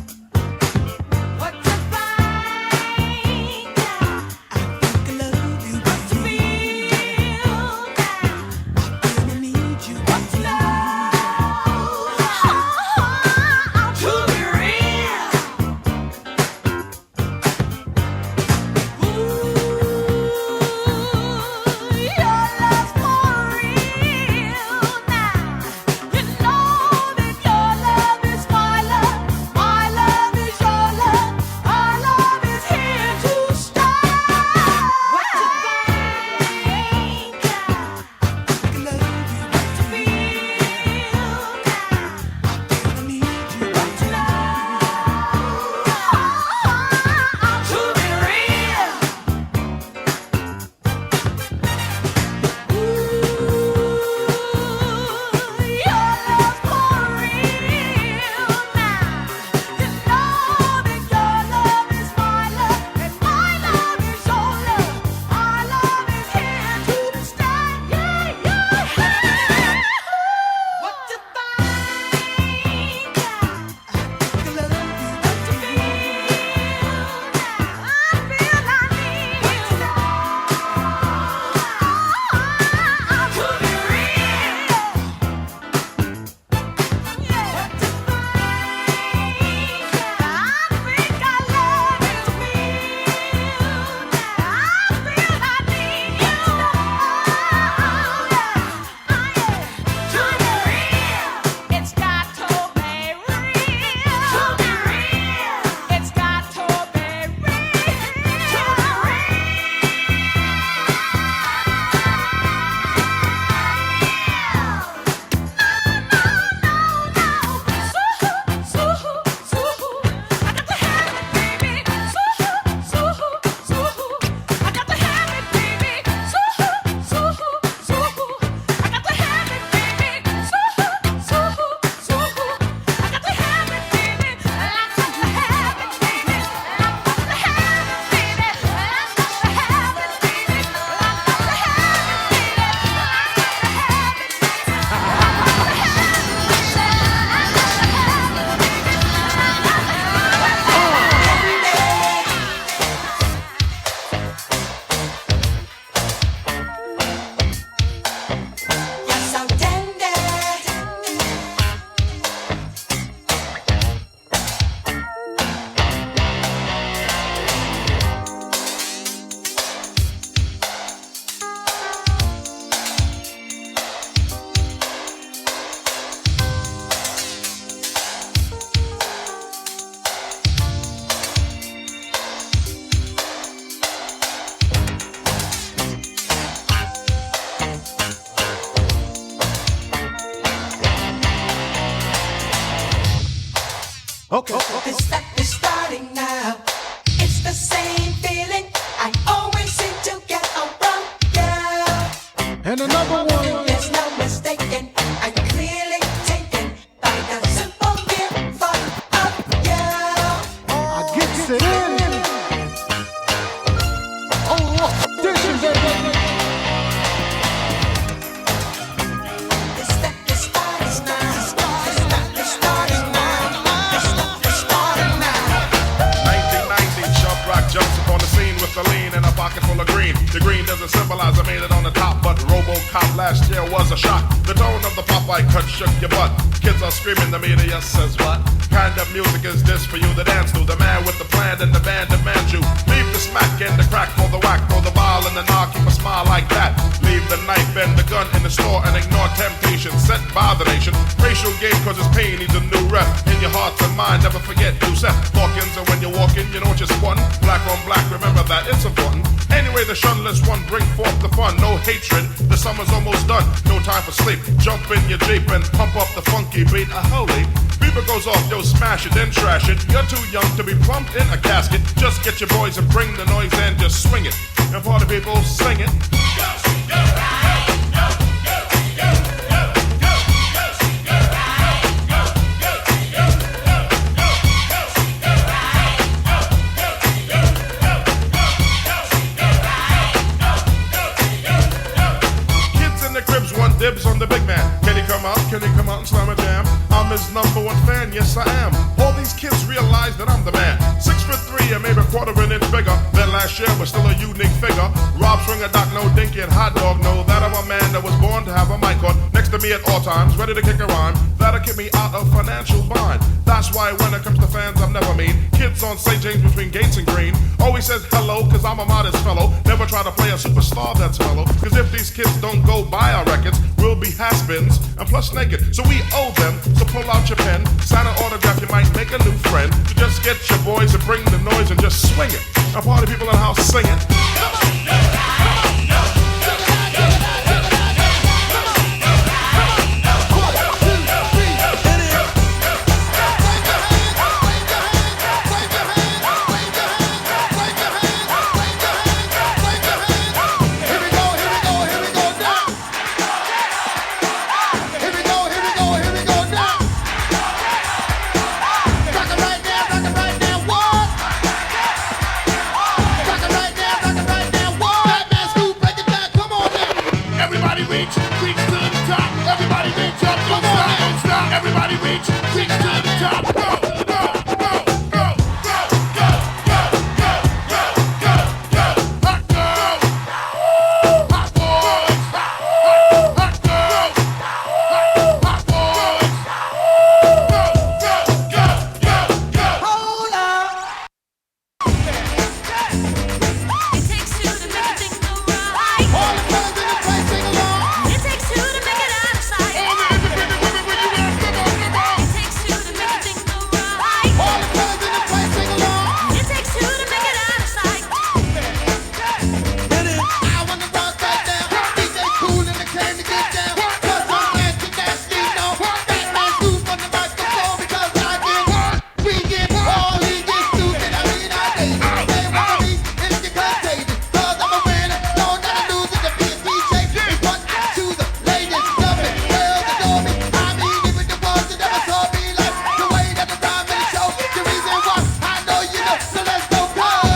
Speaker 20: Okay.
Speaker 11: It's starting now. It's the same feeling I always seem to get around you.
Speaker 20: And another one.
Speaker 11: There's no mistaking. I'm clearly taken by the simple mere thought of you.
Speaker 20: I gets it in. Oh, this is it.
Speaker 11: It's starting now. It's starting now. It's starting now.
Speaker 12: 1990, Chubb Rock jumps upon the scene with the lean and a pocket full of green. The green doesn't symbolize I made it on the top, but RoboCop last year was a shock. The tone of the Popeye cut shook your butt. Kids are screaming, the media says what? Kind of music is this for you to dance to? The man with the plan and the band demands you. Leave the smack and the crack for the whack, for the ball and the knock, keep a smile like that. Leave the knife and the gun in the store and ignore temptation set by the nation. Racial game cause his pain needs a new rep. In your heart and mind, never forget you set Hawkins, and when you're walking, you know what you're squatting. Black on black, remember that, it's important. Anyway, the shunless one bring forth the fun. No hatred, the summer's almost done. No time for sleep. Jump in your Jeep and pump up the funky beat. Holy beeper goes off, yo, smash it, then trash it. You're too young to be plumped in a casket. Just get your boys and bring the noise and just swing it. And party people, sing it. want dibs on the big man. Can he come out? Can he come out and slam a jam? I'm his number one fan, yes I am. All these kids realize that I'm the man. 6'3" and maybe a quarter of an inch bigger than last year, but still a unique figure. Rob Swinger, Doc, no Dinky, and Hot Dog know that I'm a man that was born to have a mic on next to me at all times, ready to kick a rhyme that'll keep me out of financial bind. That's why when it comes to fans, I'm never mean. Kids on St. James between Gates and Green always says hello, cause I'm a modest fellow. Never try to play a superstar that's mellow, cause if these kids don't go buy our records, we'll be has-beens and plus naked. So we owe them, so pull out your pen, sign an autograph, you might make a new friend. So just get your boys and bring the noise and just swing it. And party people in the house sing it. Come on, come on. Everybody reach to the top. Go, go, go, go, go, go, go, go, go, go, go. Hot girls, hot boys, hot girls, hot boys. Go, go, go, go, go. Hold up.
Speaker 21: It takes two to make a thing go right. All the fellas in the place sing along. It takes two to make it out of sight.
Speaker 12: All the independent women, where you at? Come on, come on.
Speaker 21: It takes two to make a thing go right.
Speaker 12: All the fellas in the place sing along.
Speaker 21: It takes two to make it out of sight.
Speaker 12: I want to rock right now. DJ Cool and the came to get down. Cause I'm nasty, nasty, no. That man Scoop on the microphone because I get what? We get all he gets stupid. I mean, I hate it. They want me, it's the contagious. Cause I'm a winner, no, not a loser. The BSC is what I choose. Ladies love me, girls adore me. I mean, even the ones that never saw me like the way that the rhyme in the show. The reason why I know you know, so let's go, cuz.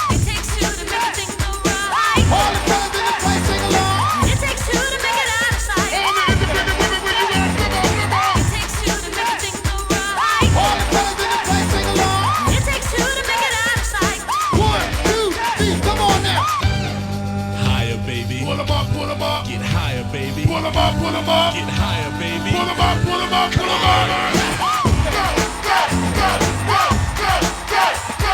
Speaker 21: It takes two to make a thing go right.
Speaker 12: All the fellas in the place sing along.
Speaker 21: It takes two to make it out of sight.
Speaker 12: All the independent women, where you at? Come on, come on.
Speaker 21: It takes two to make a thing go right.
Speaker 12: All the fellas in the place sing along.
Speaker 21: It takes two to make it out of sight.
Speaker 12: 1, 2, 3, come on now.
Speaker 13: Higher, baby.
Speaker 12: Pull 'em up, pull 'em up.
Speaker 13: Get higher, baby.
Speaker 12: Pull 'em up, pull 'em up.
Speaker 13: Get higher, baby.
Speaker 12: Pull 'em up, pull 'em up, pull 'em up. Go, go, go, go, go, go, go.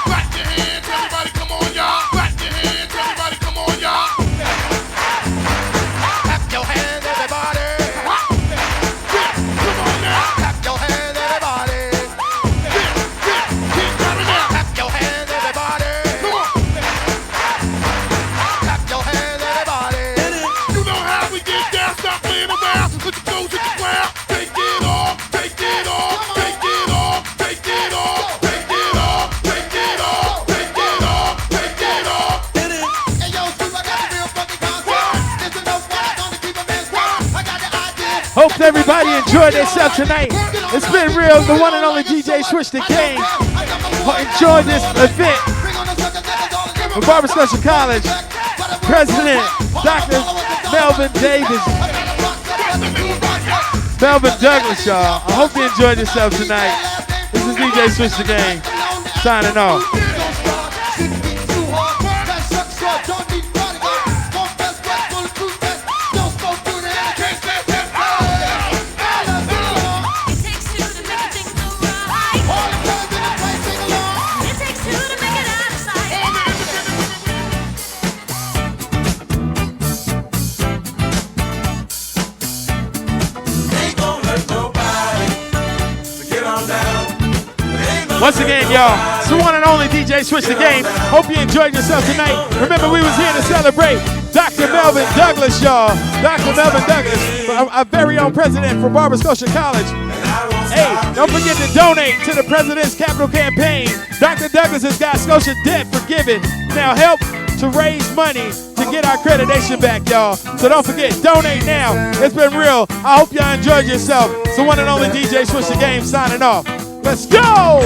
Speaker 12: Clap your hands, everybody, come on, y'all. Clap your hands, everybody, come on, y'all.
Speaker 10: Clap your hands, everybody.
Speaker 12: Come on now.
Speaker 10: Clap your hands, everybody.
Speaker 12: Keep coming now.
Speaker 10: Clap your hands, everybody.
Speaker 12: Come on.
Speaker 10: Clap your hands, everybody.
Speaker 12: You know how we get down, stop playing around. Put your toes in the ground. Take it off, take it off, take it off, take it off, take it off, take it off, take it off, take it off.
Speaker 10: Hey, yo, Scoop, I got a real funky concept. Listen up, why I'm gonna keep a man's word. I got the idea.
Speaker 1: Hope everybody enjoyed themselves tonight. It's been real. The one and only DJ Switch the Game. Enjoy this event from Barbara Scotia College. President Dr. Melvin Davis. Melvin Douglas, y'all. I hope you enjoyed yourselves tonight. This is DJ Switch the Game. Signing off.
Speaker 21: It takes two to make a thing go right. It takes two to make it out of sight.
Speaker 10: Ain't gonna hurt nobody. So get on down.
Speaker 1: Once again, y'all, it's the one and only DJ Switch the Game. Hope you enjoyed yourself tonight. Remember, we was here to celebrate Dr. Melvin Douglas, y'all. Dr. Melvin Douglas, our very own president for Barbara Scotia College. Hey, don't forget to donate to the President's Capital Campaign. Dr. Douglas has got Scotia debt forgiven. Now help to raise money to get our accreditation back, y'all. So don't forget, donate now. It's been real. I hope y'all enjoyed yourself. It's the one and only DJ Switch the Game signing off. Let's go!